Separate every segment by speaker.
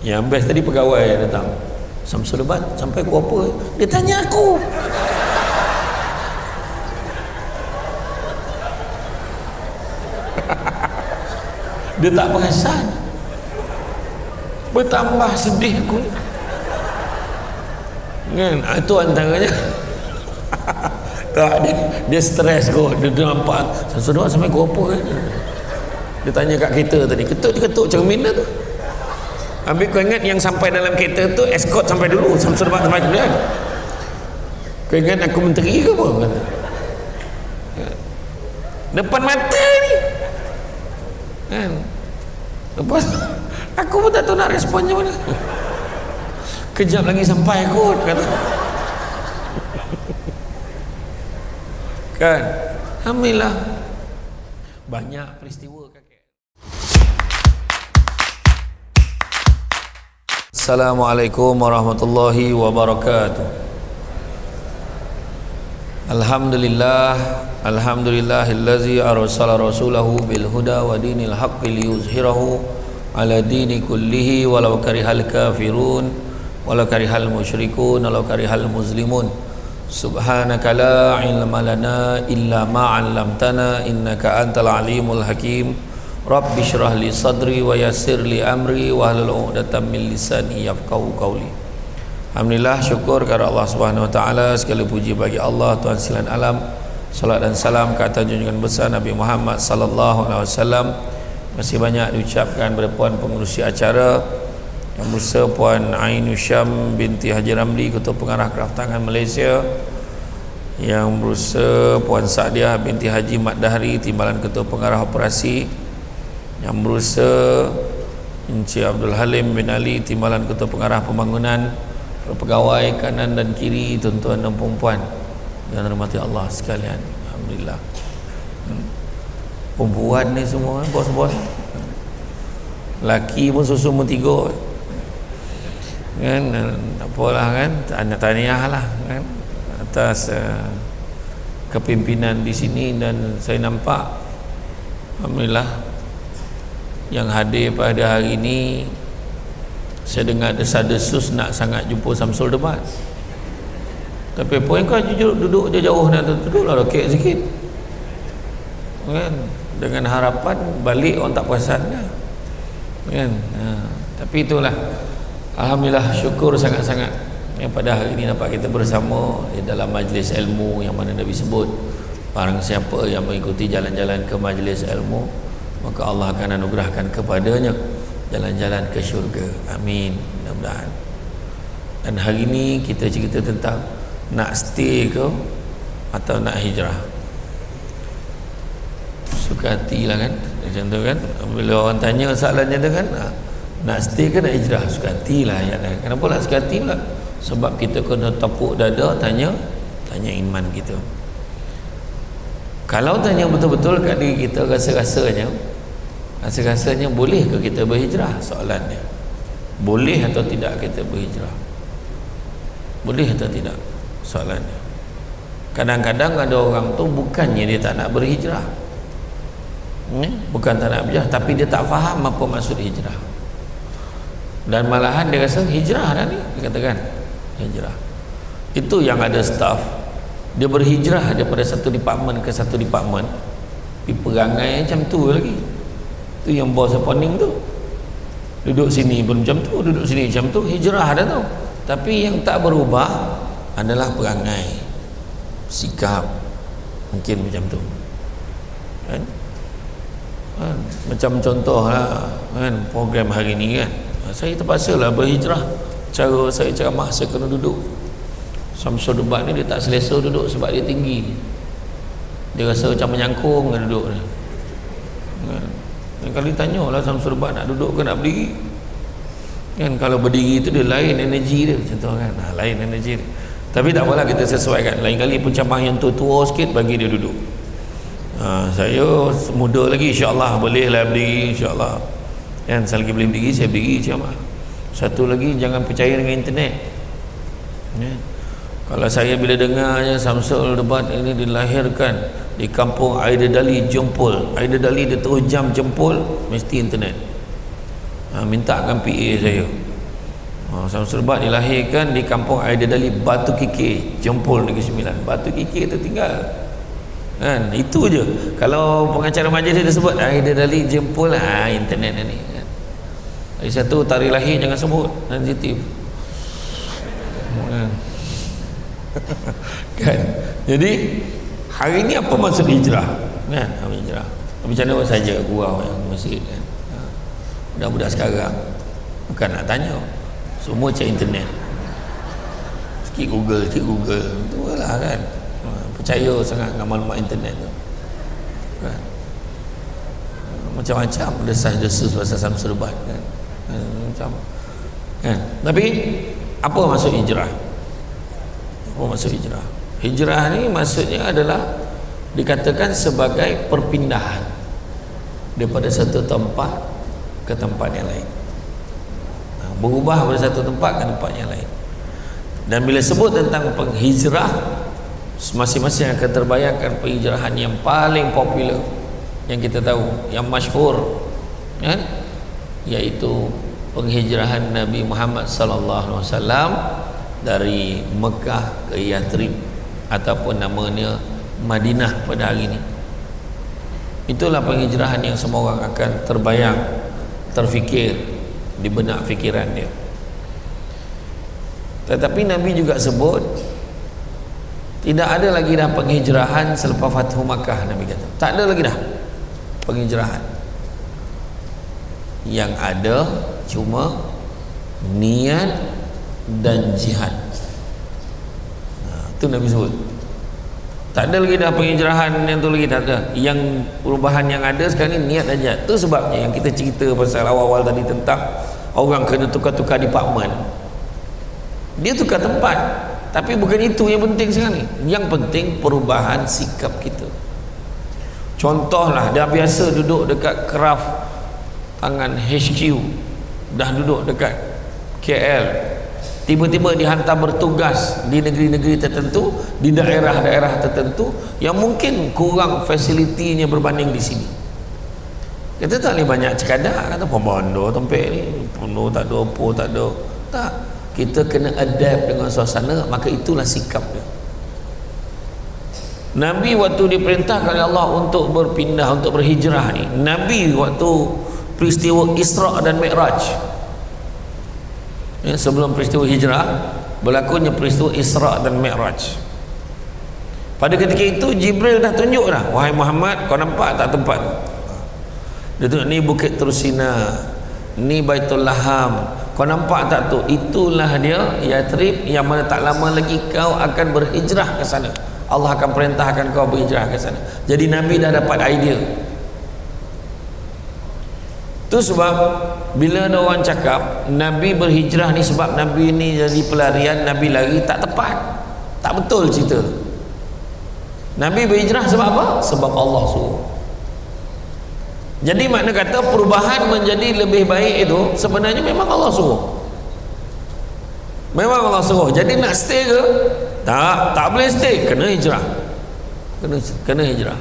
Speaker 1: Yang best tadi pegawai datang, Samsul Debat sampai pukul apa? Dia tanya aku. Dia tak perasan. Bertambah sedih aku kan, itu antaranya. Tak, dia stres kot. Dia nampak Samsul Debat sampai pukul apa kan. Dia tanya kat kereta tadi, ketuk cermin tu. Habis kau ingat yang sampai dalam kereta tu escort sampai dulu, Samsul Debat sampai kemudian. Kau ingat aku menteri ke apa? Kata. Depan mata ni kan. Lepas aku pun tak tahu nak respon macam mana. Kejap lagi sampai kot kata. Kan, alhamdulillah banyak peristiwa kakek. Assalamualaikum warahmatullahi wabarakatuh. Alhamdulillahillazi arsala rasulahu bil huda wa dinil haqqi liyuzhirahu ala dini kullihi walau karihal kafirun walau karihal musyrikun walau karihal muslimun. Subhanaka la ilma lana illa ma 'allamtana innaka antal alimul hakim. Rabbi shrah li sadri wa yassir li amri wa hlul 'uqdatam min lisani yafqahu qawli. Alhamdulillah, syukur kepada Allah Subhanahu wa taala, segala puji bagi Allah Tuhan sekalian alam. Salat dan salam ke atas junjungan besar Nabi Muhammad sallallahu alaihi wasallam. Masih banyak diucapkan kepada puan pengurusi acara yang berusaha Puan Ainu Syam binti Haji Ramli, Ketua Pengarah Kraftangan Malaysia, yang berusaha Puan Sa'diah binti Haji Mat Dahri, Timbalan Ketua Pengarah Operasi, yang berusaha Encik Abdul Halim bin Ali, Timbalan Ketua Pengarah Pembangunan, pegawai kanan dan kiri, tuan-tuan dan puan-puan yang dirahmati Allah sekalian. Alhamdulillah. Perempuan ni semua bos-bos, laki pun susu tiga kan, tak apalah kan, tahniah lah kan atas kepimpinan di sini. Dan saya nampak alhamdulillah yang hadir pada hari ini, saya dengar desas-desus nak sangat jumpa Samsul Debat. Tapi poin kau duduk jauh nak duduklah rokek sikit kan, dengan harapan balik orang tak perasan kan. Tapi itulah, alhamdulillah, syukur sangat-sangat yang pada hari ini dapat kita bersama di dalam majlis ilmu yang mana Nabi sebut, barang siapa yang mengikuti jalan-jalan ke majlis ilmu, maka Allah akan anugerahkan kepadanya jalan-jalan ke syurga. Amin, mudah-mudahan. Dan hari ini kita cerita tentang nak stay ke atau nak hijrah. Suka hati lah kan, macam tu kan. Bila orang tanya soalan macam tu kan, nak stay ke nak hijrah, suka hati lah ayat. Kenapa lah suka hati lah? Sebab kita kena tepuk dada tanya iman kita. Kalau tanya betul-betul kat diri kita, rasa-rasanya boleh ke kita berhijrah? Soalannya, boleh atau tidak kita berhijrah? Boleh atau tidak? Soalannya. Kadang-kadang ada orang tu bukannya dia tak nak berhijrah, bukan tak nak berhijrah, tapi dia tak faham apa maksud hijrah, dan malahan dia rasa hijrah dah ni, dia katakan hijrah itu yang ada staff dia berhijrah daripada satu department ke satu department, perangai macam tu lagi. Tu yang bos appointing tu, duduk sini pun macam tu, duduk sini macam tu, hijrah dah tu. Tapi yang tak berubah adalah perangai, sikap, mungkin macam tu kan? Macam contoh lah kan, program hari ni kan, saya terpaksa lah berhijrah. Cara saya ceramah, saya kena duduk. Samsul Debat ni dia tak selesa duduk sebab dia tinggi, dia rasa macam menyangkung dia duduk ni kan? Dan kalau ditanya lah Samsul Debat nak duduk ke nak berdiri kan, kalau berdiri tu dia lain energi dia, contoh kan, lain energi dia. Tapi tak apalah, kita sesuaikan. Lain kali pun campang yang tua-tua sikit, bagi dia duduk. Saya muda lagi, insyaAllah boleh lah berdiri, insyaAllah kan. Selagi boleh berdiri, saya berdiri ceramah. Satu lagi, jangan percaya dengan internet ya. Kalau saya bila dengarnya Samsul Debat ini dilahirkan di kampung Aidedali Jempol, Aidedali dia terus jam Jempol, mesti internet. Mintakan PA saya Syamsul Bahar dilahirkan di kampung Aidedali Batu Kikir, Jempol Negeri Sembilan. Batu Kikir tu tinggal kan, itu je. Kalau pengacara majlis dia sebut Aidedali Jempol, internet ni kan. Lagi satu tarikh lahir jangan sebut, sensitif kan. Jadi hari ni apa maksud hijrah kan? Hijrah macam mana saja gurau yang masjid kan. Budak-budak sekarang bukan nak tanya, semua cek internet, sikit Google tu lah kan. Percaya sangat dengan maklumat internet tu kan. Macam-macam desas-desus pasal Syamsul Bahar kan. Macam kan. Tapi apa maksud hijrah? Apa maksud hijrah? Hijrah ni maksudnya adalah dikatakan sebagai perpindahan daripada satu tempat ke tempat yang lain, berubah dari satu tempat ke tempat yang lain. Dan bila sebut tentang penghijrah, masing-masing akan terbayangkan penghijrahan yang paling popular yang kita tahu, yang masyhur kan, iaitu penghijrahan Nabi Muhammad sallallahu alaihi wasallam dari Mekah ke Yathrib ataupun namanya Madinah pada hari ini. Itulah penghijrahan yang semua orang akan terbayang, terfikir di benak fikiran dia. Tetapi Nabi juga sebut tidak ada lagi dah penghijrahan selepas Fathu Makkah. Nabi kata tak ada lagi dah penghijrahan. Yang ada cuma niat dan jihad. Itu Nabi sebut. Tak ada lagi dah penghijrahan yang tu lagi, tak ada. Yang perubahan yang ada sekarang ni niat dan jihad. Itu sebabnya yang kita cerita pasal awal-awal tadi tentang orang kena tukar-tukar department. Dia tukar tempat, tapi bukan itu yang penting sekarang ni. Yang penting perubahan sikap kita. Contohlah, dah biasa duduk dekat kraft tangan HQ, dah duduk dekat KL, tiba-tiba dihantar bertugas di negeri-negeri tertentu, di daerah-daerah tertentu yang mungkin kurang fasilitinya berbanding di sini. Kita tak boleh banyak cekadak, kata pembondo tempat ni penuh, tak ada apa, tak ada. Tak, kita kena adapt dengan suasana, maka itulah sikap dia. Nabi waktu diperintahkan oleh Allah untuk berpindah, untuk berhijrah ni, Nabi waktu peristiwa Isra dan Mi'raj, ya, sebelum peristiwa hijrah berlakunya peristiwa Isra dan Mi'raj. Pada ketika itu Jibril dah tunjuk dah, wahai Muhammad, kau nampak tak tempat dia tu, ni Bukit Tursina, ni Baitul Laham, kau nampak tak tu, itulah dia Yathrib yang mana tak lama lagi kau akan berhijrah ke sana. Allah akan perintahkan kau berhijrah ke sana. Jadi Nabi dah dapat idea. Itu sebab bila ada orang cakap Nabi berhijrah ni sebab Nabi ni jadi pelarian, Nabi lari, tak tepat, tak betul cerita. Nabi berhijrah sebab apa? Sebab Allah suruh. Jadi makna kata perubahan menjadi lebih baik itu sebenarnya memang Allah suruh. Memang Allah suruh. Jadi nak stay ke? Tak boleh stay, kena hijrah. Kena hijrah.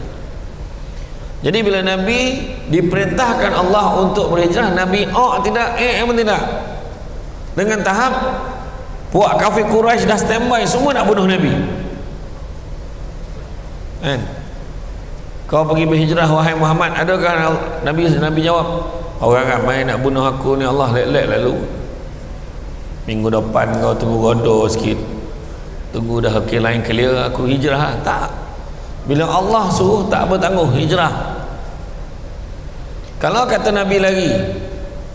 Speaker 1: Jadi bila Nabi diperintahkan Allah untuk berhijrah, Nabi tidak, tidak. Dengan tahap puak kafir Quraisy dah standby, semua nak bunuh Nabi. Kan? Kau pergi berhijrah wahai Muhammad, adakah Nabi jawab, orang ramai nak bunuh aku ni, Allah lek-lek lalu. Minggu depan kau tunggu godoh sikit, tunggu dah okey lain clear aku hijrah. Tak. Bila Allah suruh tak bertangguh hijrah. Kalau kata Nabi lagi,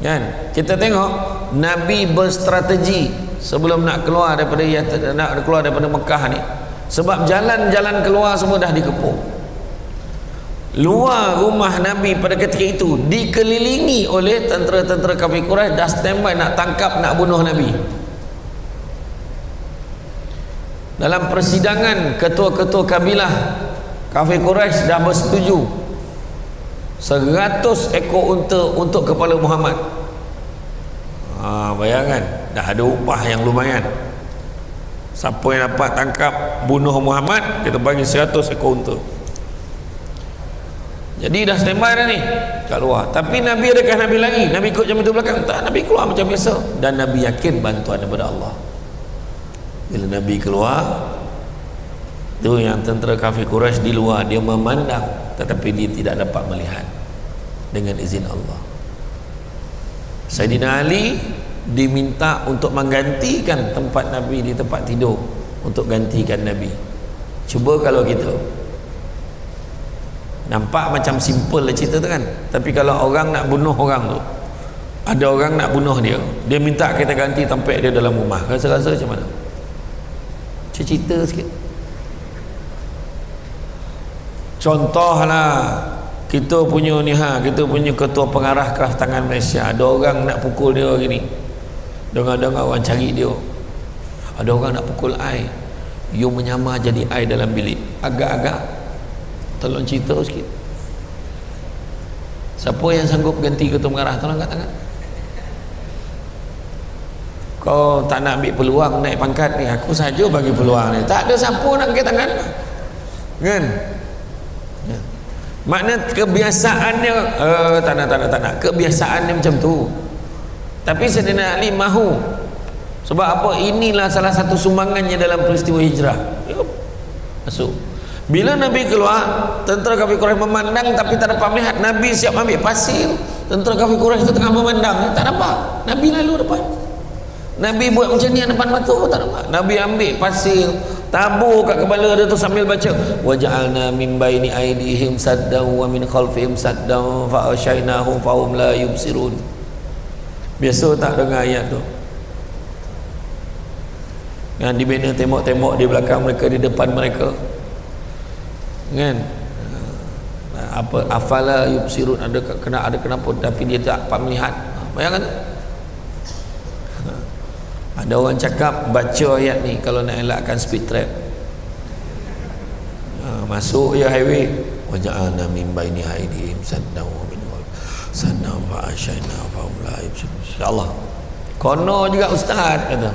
Speaker 1: kan, kita tengok Nabi berstrategi sebelum nak keluar daripada Mekah ni, sebab jalan-jalan keluar semua dah dikepung. Luar rumah Nabi pada ketika itu dikelilingi oleh tentera-tentera kafir Quraisy, dah standby nak tangkap, nak bunuh Nabi. Dalam persidangan ketua-ketua kabilah kafir Quraisy dah bersetuju 100 ekor unta untuk kepala Muhammad. Bayangkan, dah ada upah yang lumayan. Siapa yang dapat tangkap bunuh Muhammad, kita bagi 100 ekor unta. Jadi dah standby dah ni kat luar. Tapi Nabi, adakah Nabi lari? Nabi ikut jam itu belakang? Tak, Nabi keluar macam biasa. Dan Nabi yakin bantuan daripada Allah. Bila Nabi keluar, tu yang tentera kafir Quraisy di luar, dia memandang tetapi dia tidak dapat melihat dengan izin Allah. Sayyidina Ali diminta untuk menggantikan tempat Nabi di tempat tidur, untuk gantikan Nabi. Cuba kalau kita nampak macam simple lah cerita tu kan, tapi kalau orang nak bunuh orang tu, ada orang nak bunuh dia, dia minta kita ganti tempat dia dalam rumah, rasa-rasa macam mana? Cerita sikit. Contohlah kita punya ni kita punya ketua pengarah keras tangan Malaysia, ada orang nak pukul dia gini, dengar-dengar orang cari dia, ada orang nak pukul I, you menyamar jadi I dalam bilik, agak-agak tolong cerita sikit. Siapa yang sanggup ganti ketua pengarah? Tolong angkat tangan. Kau tak nak ambil peluang naik pangkat ni, aku saja bagi peluang ni, tak ada siapa nak angkat tangan kan? Makna kebiasaannya tak nak kebiasaannya macam tu. Tapi Sayyidina Ali mahu. Sebab apa? Inilah salah satu sumbangannya dalam peristiwa hijrah. Yup. Masuk. Bila Nabi keluar, tentera kafir Quraisy memandang tapi tak dapat melihat. Nabi siap ambil pasir, tentera kafir Quraisy itu tengah memandang, tak dapat. Nabi lalu depan. Nabi buat macam ni depan mata pun tak dapat. Nabi ambil pasir, tabur kat kepala dia tu sambil baca, wa ja'alna min baini aydihim saddan wa min khalfihim saddan fa ashaynahum fa hum la yubsirun. Biasa tak dengar ayat tu? Yang dibina tembok-tembok di belakang mereka, di depan mereka kan? Apa afala yubsirun, ada kenapa tapi dia tak dapat melihat. Bayangkan tu. Ada orang cakap baca ayat ni kalau nak elakkan speed trap. Masuk ya highway, waja'alna min baini aydihim saddan wa min saddan fa ashayna fa hum la yubsirun. Insya-Allah. Kono juga ustaz kata.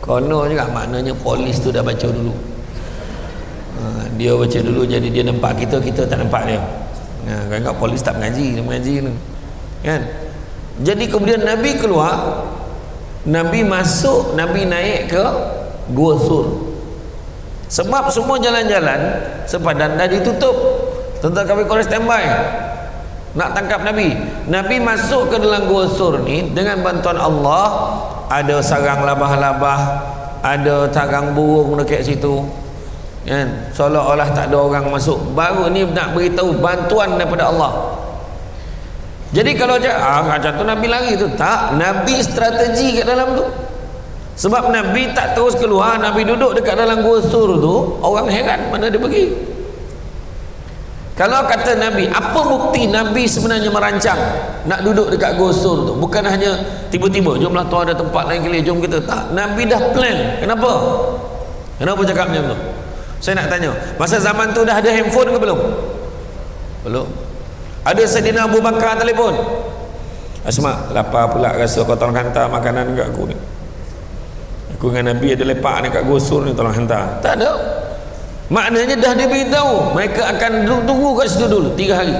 Speaker 1: Kono juga maknanya polis tu dah baca dulu. Dia baca dulu jadi dia nampak kita tak nampak dia. Kan polis tak mengaji, dia mengaji tu. Kan? Jadi kemudian Nabi keluar, Nabi masuk, Nabi naik ke Gua Sur. Sebab semua jalan-jalan sepadan dah ditutup, tentera kafir Quraisy standby nak tangkap Nabi. Nabi masuk ke dalam Gua Sur ni dengan bantuan Allah. Ada sarang labah-labah, ada sarang burung dekat situ kan, seolah-olah tak ada orang masuk. Baru ni nak beritahu bantuan daripada Allah. Jadi kalau macam tu Nabi lari tu, tak, Nabi strategi kat dalam tu. Sebab Nabi tak terus keluar, Nabi duduk dekat dalam Gua Sur tu, orang heran mana dia pergi. Kalau kata Nabi, apa bukti Nabi sebenarnya merancang nak duduk dekat Gua Sur tu? Bukan hanya tiba-tiba jomlah tu ada tempat lain kali, jom kita. Tak, Nabi dah plan. Kenapa? Kenapa cakap macam tu? Saya nak tanya, masa zaman tu dah ada handphone ke belum? Belum. Ada Sayyidina Abu Bakar telefon, Asma, lapar pula rasa, kau tolong hantar makanan dekat aku ni. Aku dengan Nabi ada lepak dekat Gua Sur ni, tolong hantar. Tak ada. Maknanya dah diberitahu mereka akan tunggu kat situ dulu 3 hari.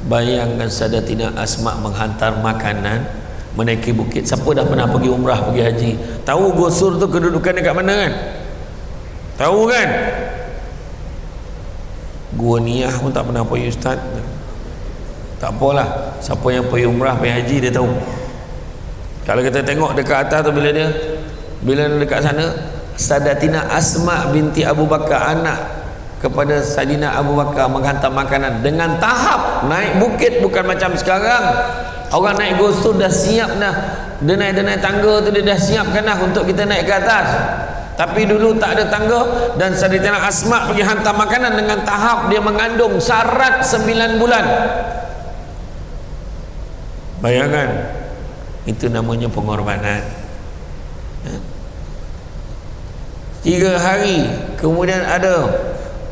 Speaker 1: Bayangkan Sayyidatina Asma menghantar makanan menaiki bukit. Siapa dah pernah pergi umrah, pergi haji, tahu Gua Sur tu kedudukan dekat mana kan? Tahu kan? Gua Niyah pun tak pernah pergi ustaz. Tak apalah, siapa yang pergi umrah, pergi haji dia tahu. Kalau kita tengok dekat atas tu, bila dekat sana, Sayyidatina Asma binti Abu Bakar, anak kepada Sayyidina Abu Bakar, menghantar makanan dengan tahap. Naik bukit bukan macam sekarang. Orang naik Gua Sur dah siap dah, denai-denai tangga tu dia dah siapkan dah untuk kita naik ke atas. Tapi dulu tak ada tangga, dan Sayyidatina Asma pergi hantar makanan dengan tahap dia mengandung syarat 9 bulan. Bayangkan, itu namanya pengorbanan. 3 hari kemudian ada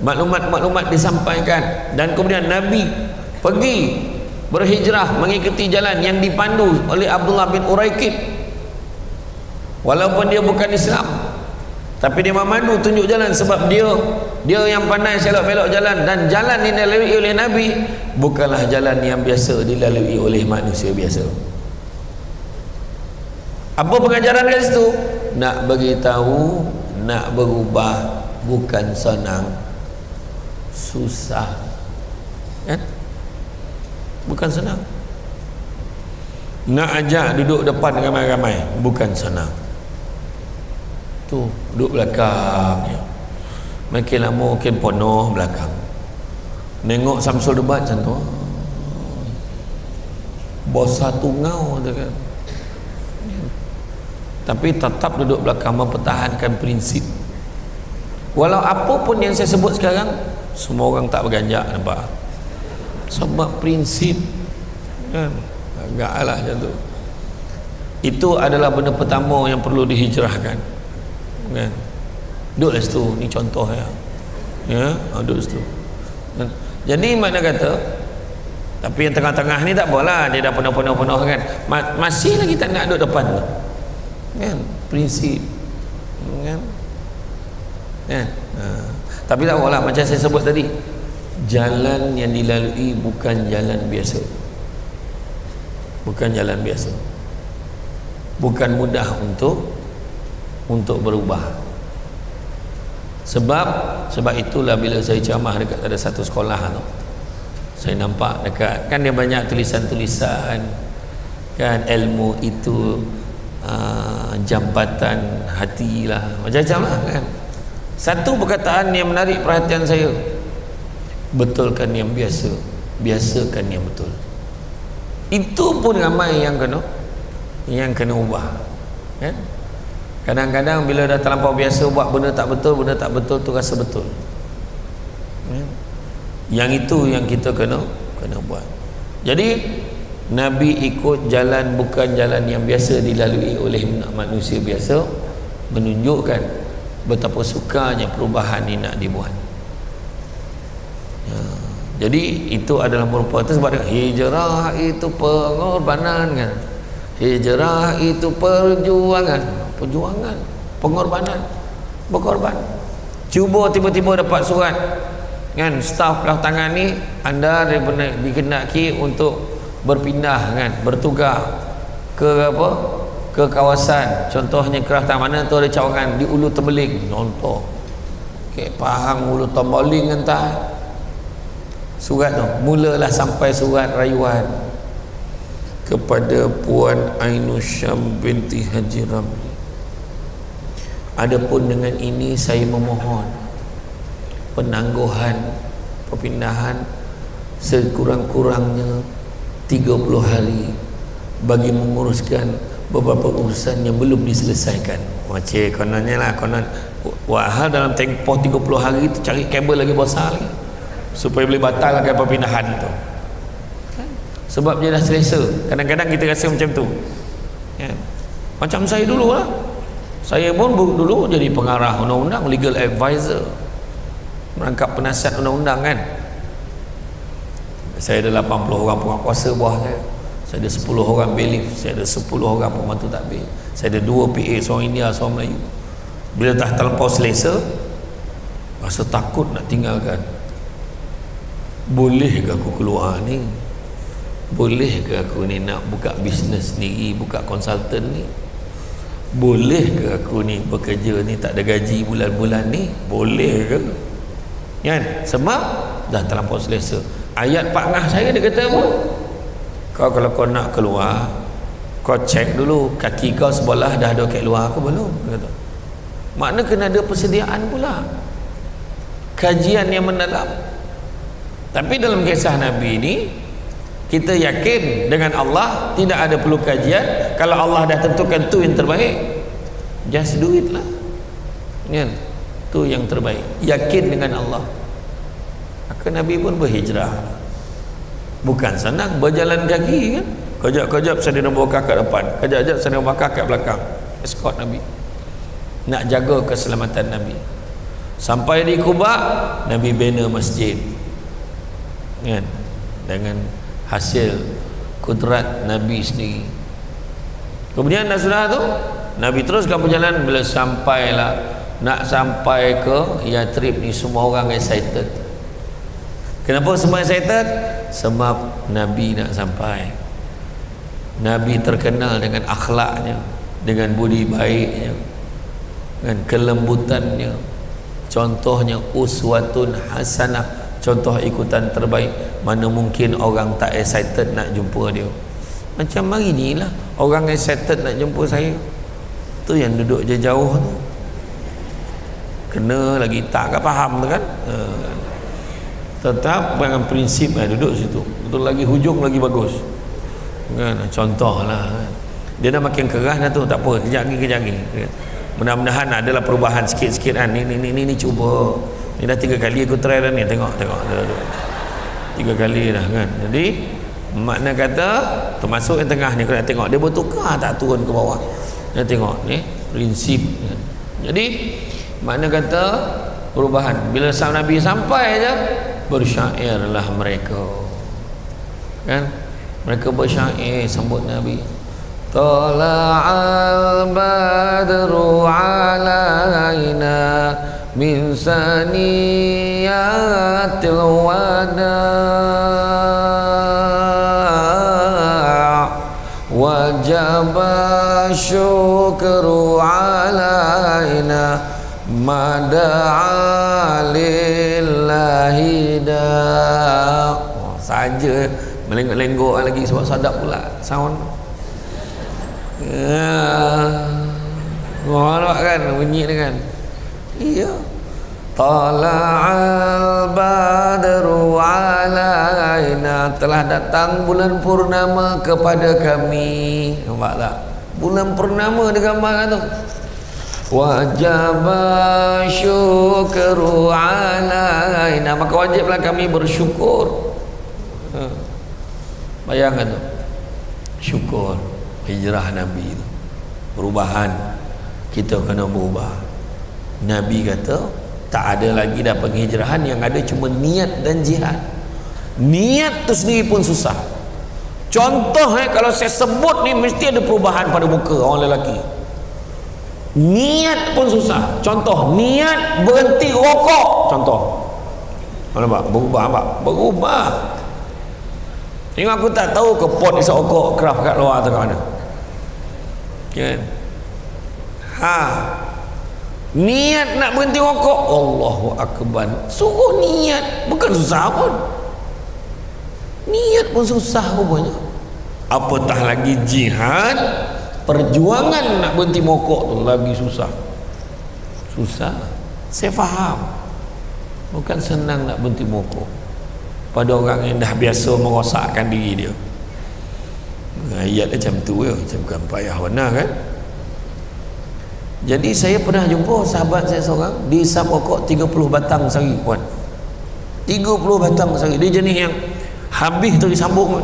Speaker 1: maklumat-maklumat disampaikan, dan kemudian Nabi pergi berhijrah mengikuti jalan yang dipandu oleh Abdullah bin Uraikid. Walaupun dia bukan Islam, Tapi Imam Manu tunjuk jalan sebab dia yang pandai selok belok jalan, dan jalan yang dilalui oleh Nabi bukanlah jalan yang biasa dilalui oleh manusia biasa. Apa pengajaran kat situ? Nak bagi tahu, nak berubah bukan senang, susah, kan? Bukan senang. Nak ajak duduk depan ramai-ramai bukan senang. Tu duduk belakang ya. Makin lama makin penuh belakang. Nengok Samsul debat macam tu. Bos satu ngau tu kan. Tapi tetap duduk belakang mempertahankan prinsip. Walau apa pun yang saya sebut sekarang, semua orang tak berganjak, nampak? Sebab prinsip kan. Agak lah macam tu. Itu adalah benda pertama yang perlu dihijrahkan. Kan? Duduklah situ, ni contoh ya, duduk situ. Jadi mana kata, tapi yang tengah-tengah ni tak apalah, dia dah penuh-penuh kan, masih lagi tak nak duduk depan tu kan, prinsip kan. Tapi tak apalah, macam saya sebut tadi, jalan yang dilalui bukan jalan biasa, bukan jalan biasa, bukan mudah untuk berubah. Sebab itulah bila saya ceramah dekat ada satu sekolah tu, saya nampak dekat, kan dia banyak tulisan-tulisan kan, ilmu itu jambatan hati lah, macam-macam lah kan. Satu perkataan yang menarik perhatian saya, betulkan yang biasa, biasakan yang betul. Itu pun ramai yang kena ubah kan. Kadang-kadang bila dah terlampau biasa buat benda tak betul tu rasa betul. Yang itu yang kita kena buat. Jadi Nabi ikut jalan bukan jalan yang biasa dilalui oleh manusia biasa, menunjukkan betapa sukanya perubahan ini nak dibuat. Jadi itu adalah merupakan sebab hijrah itu pengorbanan kan. Hijrah itu perjuangan, pengorbanan, berkorban. Cuba tiba-tiba dapat surat kan, staf kelas tangan ni anda dikenaki untuk berpindah kan, bertugas ke ke kawasan, contohnya kelas tangan mana tu ada cawangan di Ulu Tembeling contoh, okay, Pahang Ulu Tembeling entah. Surat tu mulalah sampai surat rayuan kepada Puan Ainusyam binti Haji Ramli. Adapun dengan ini saya memohon penangguhan perpindahan sekurang-kurangnya 30 hari bagi menguruskan beberapa urusan yang belum diselesaikan. Macam kononnya lah, konon wahal dalam tempoh 30 hari itu cari kabel lagi besar lagi supaya boleh batalkan perpindahan itu. Sebab dia dah selesa. Kadang-kadang kita rasa macam tu ya. Macam saya dulu lah, saya pun dulu jadi pengarah undang-undang, legal advisor, merangkap penasihat undang-undang kan. Saya ada 80 orang penguasa bawah saya ada 10 orang bailiff, saya ada 10 orang pembantu takbir, saya ada 2 PA, seorang India, seorang Melayu. Bila dah terlampau selesa, rasa takut nak tinggalkan. Boleh ke aku keluar ni? Boleh ke aku ni nak buka bisnes sendiri, buka konsultan ni? Boleh ke aku ni bekerja ni tak ada gaji bulan-bulan ni? Boleh ke? Kan? Sebab dah terlampau selesa. Ayat Pak Ngah saya dia kata apa? Kau kalau kau nak keluar, kau cek dulu kaki kau sebelah dah ada kat luar ke belum? Dia kata. Makna kena ada persediaan pula, kajian yang mendalam. Tapi dalam kisah Nabi ni kita yakin dengan Allah tidak ada perlu kajian. Kalau Allah dah tentukan tu yang terbaik, just do it lah kan? Tu yang terbaik, yakin dengan Allah. Maka Nabi pun berhijrah. Bukan senang berjalan kaki kan, kejap-kejap saya bawa kakak depan, kejap-kejap saya bawa kakak belakang, escort Nabi, nak jaga keselamatan Nabi. Sampai di Kuba, Nabi bina masjid kan, dengan hasil kudrat Nabi sendiri. Kemudian dah sudah tu Nabi teruskan perjalanan. Bila sampailah nak sampai ke Yathrib ni semua orang excited. Kenapa semua excited? Sebab Nabi nak sampai. Nabi terkenal dengan akhlaknya, dengan budi baiknya, dengan kelembutannya. Contohnya uswatun hasanah, contoh ikutan terbaik. Mana mungkin orang tak excited nak jumpa dia. Macam hari ni lah orang excited nak jumpa saya. Tu yang duduk jauh tu kena lagi tak faham tu kan. Tetap dengan prinsip duduk situ, betul lagi hujung lagi bagus kan. Contoh lah kan. Dia dah makin keras dah tu, tak apa, kejap lagi mudah-mudahan adalah perubahan sikit-sikit kan. Ni cuba ni dah 3 kali aku try dah ni, tengok dah 3 kali dah kan. Jadi makna kata termasuk yang tengah ni kena tengok dia bertukar tak turun ke bawah. Dia tengok ni prinsip kan. Jadi makna kata perubahan. Bila sang Nabi sampai je bersyairlah mereka kan. Mereka bersyair sambut Nabi. Tala'al badru alaina min saniyatil wada' wajaba syukru alaina mada'a lillahi da'. Saja melenggok-lenggok lagi sebab sadap pula sound. Nampak kan bunyi dengan iya. Tala'al badru alaina, telah datang bulan purnama kepada kami. Nampak tak? Bulan purnama dia gambarkan tu. Wajaba syukru alaina, maka wajiblah kami bersyukur. Bayangkan tu, syukur hijrah Nabi tu, perubahan. Kita kena berubah. Nabi kata tak ada lagi dah penghijrahan, yang ada cuma niat dan jihad. Niat tu sendiri pun susah. Contoh kalau saya sebut ni mesti ada perubahan pada muka orang lelaki. Niat pun susah. Contoh niat berhenti rokok, contoh. Nampak? Berubah. Tengok aku tak tahu ke pot isap rokok craft kat luar atau kat mana kan. Niat nak berhenti rokok, Allahu Akbar, suruh niat, bukan susah pun. Niat pun susah rupanya, apatah lagi jihad, perjuangan nak berhenti rokok tu lagi susah. Saya faham, bukan senang nak berhenti rokok pada orang yang dah biasa merosakkan diri dia. Ayat macam tu ya, macam bukan payah benar kan. Jadi saya pernah jumpa sahabat saya seorang, dia isap rokok 30 batang sehari puan. 30 batang sehari. Dia jenis yang habis tu disambung.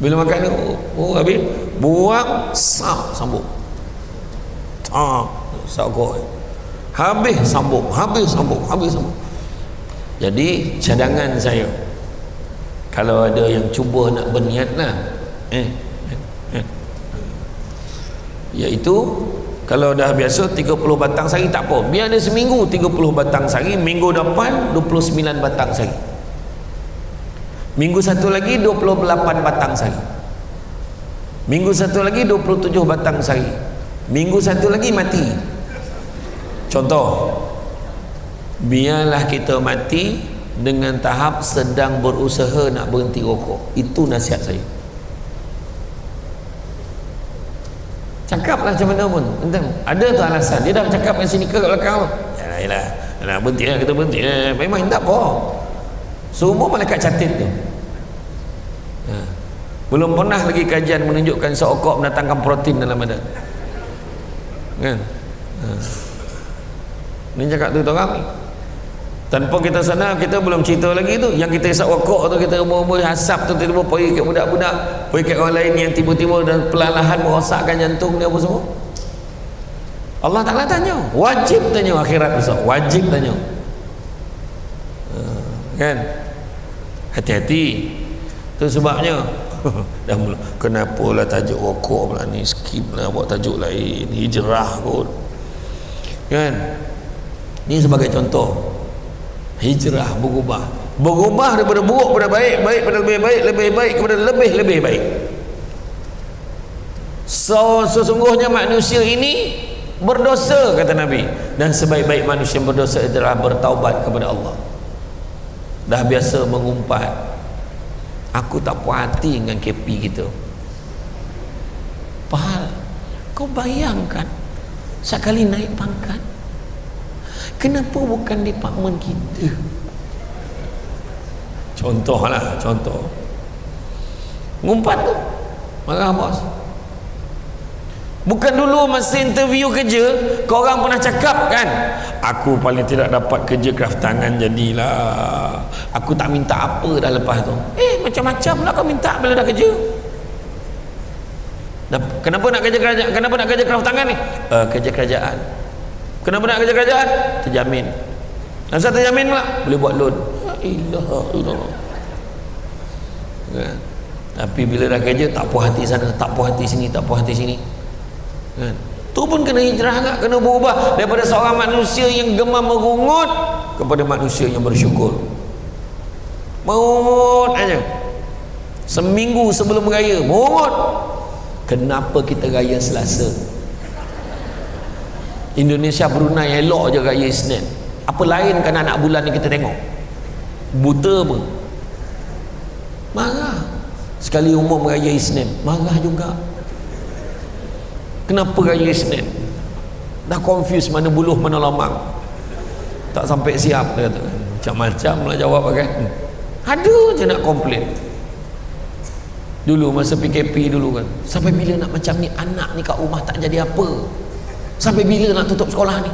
Speaker 1: Bila makan dia, habis buang, sambung. Isap rokok, habis sambung. Jadi cadangan saya, kalau ada yang cuba nak berniat lah, iaitu kalau dah biasa 30 batang sehari tak apa, biar ada seminggu 30 batang sehari, minggu depan 29 batang sehari, minggu satu lagi 28 batang sehari, minggu satu lagi 27 batang sehari, minggu satu lagi mati. Contoh, biarlah kita mati dengan tahap sedang berusaha nak berhenti rokok. Itu nasihat saya. Cakaplah macam mana pun, entah ada tu alasan dia dah bercakap yang sini ke kat belakang. Yalah, nak berhenti lah, kita berhenti lah. Memang tak apa, semua malaikat catat tu. Belum pernah lagi kajian menunjukkan seokok mendatangkan protein dalam badan kan. Ni cakap tu orang ni, tanpa kita sana kita belum cerita lagi tu. Yang kita isap rokok tu, kita umur-umur hasap tu, tiba-tiba pergi kat budak-budak, pergi kat orang lain yang tiba-tiba dan perlahan merosakkan jantung dia apa semua. Allah Ta'ala tanya, wajib tanya akhirat besok, wajib tanya kan. Hati-hati. Tu sebabnya dah mula, kenapalah tajuk rokok pula ni, skip lah, buat tajuk lain, hijrah kot. kan. Ini sebagai contoh hijrah, berubah daripada buruk kepada baik, baik pada lebih baik, lebih baik kepada lebih baik. So, sesungguhnya manusia ini berdosa, kata Nabi, dan sebaik-baik manusia yang berdosa adalah bertaubat kepada Allah. Dah biasa mengumpat, aku tak puas hati dengan KP kita. Pahal, kau bayangkan sekali naik pangkat, kenapa bukan departmen kita? Contohlah, contoh ngumpat tu, marah bos. Bukan dulu masa interview kerja, korang pernah cakap kan, aku paling tidak dapat kerja kraft tangan, jadilah aku tak minta apa dah lepas tu. Macam-macam lah kau minta bila dah kerja. Kenapa nak kerja kerajaan? Kenapa nak kerja kraft tangan ni? Kerja kerajaan. Kenapa nak kerja kerajaan? Terjamin. Asal terjamin pula? Boleh buat loan. Ilah. Kan? Tapi bila dah kerja, tak puas hati sana, tak puas hati sini, tak puas hati sini. Kan? Tu pun kena hijrah agak, kena berubah daripada seorang manusia yang gemar merungut kepada manusia yang bersyukur. Merungut aja. Seminggu sebelum raya merungut. Kenapa kita raya Selasa? Indonesia Brunei elok je raya Isnin. Apa lain kan anak bulan ni kita tengok? Buta apa? Marah. Sekali umum raya Isnin, marah juga. Kenapa raya Isnin? Dah confuse mana buluh mana lamang, tak sampai siap, dia kata. Macam-macam lah jawab kan. Ada je nak komplain. Dulu masa PKP dulu kan, sampai bila nak macam ni, anak ni kat rumah tak jadi apa, sampai bila nak tutup sekolah ni?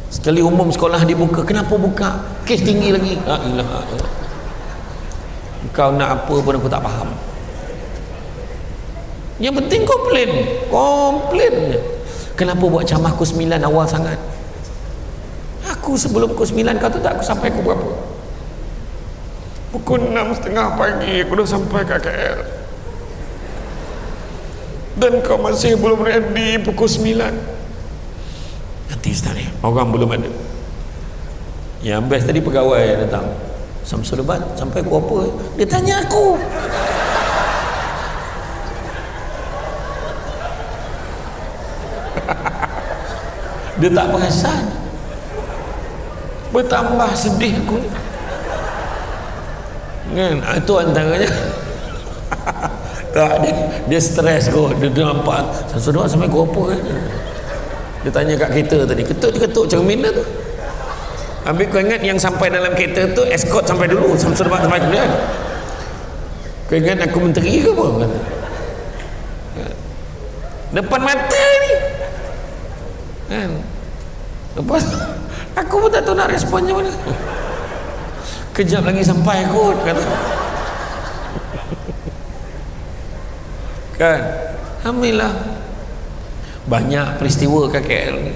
Speaker 1: Sekali umum sekolah dibuka, kenapa buka? Kes tinggi lagi. Kau nak apa pun aku tak faham. Yang penting komplain je. Kenapa buat camah pukul 9 awal sangat? Aku sebelum pukul 9, kau tahu tak aku sampai pukul berapa? Pukul 6:30 pagi aku dah sampai kat KL. Dan kau masih belum ready pukul 9. Nanti Ustaz ni, orang belum ada. Yang best tadi pegawai datang, Samsul Lebat sampai pukul apa? Dia tanya aku. Dia tak perasan. Bertambah sedih aku ni kan. Itu antaranya. Tak, dia stres kot. Dia nampak Samsul Lebat sampai pukul apa kan. Dia tanya kat kereta tadi, ketuk cermin tu. Habis kau ingat yang sampai dalam kereta tu escort sampai dulu, Samsul Lebat sampai kemudian. Kau ingat aku menteri ke apa? Kata. Depan mata ni kan. Lepas aku pun tak tahu nak respon macam mana. Kejap lagi sampai kot, kata. Kan, alhamdulillah banyak peristiwa kat KL ni.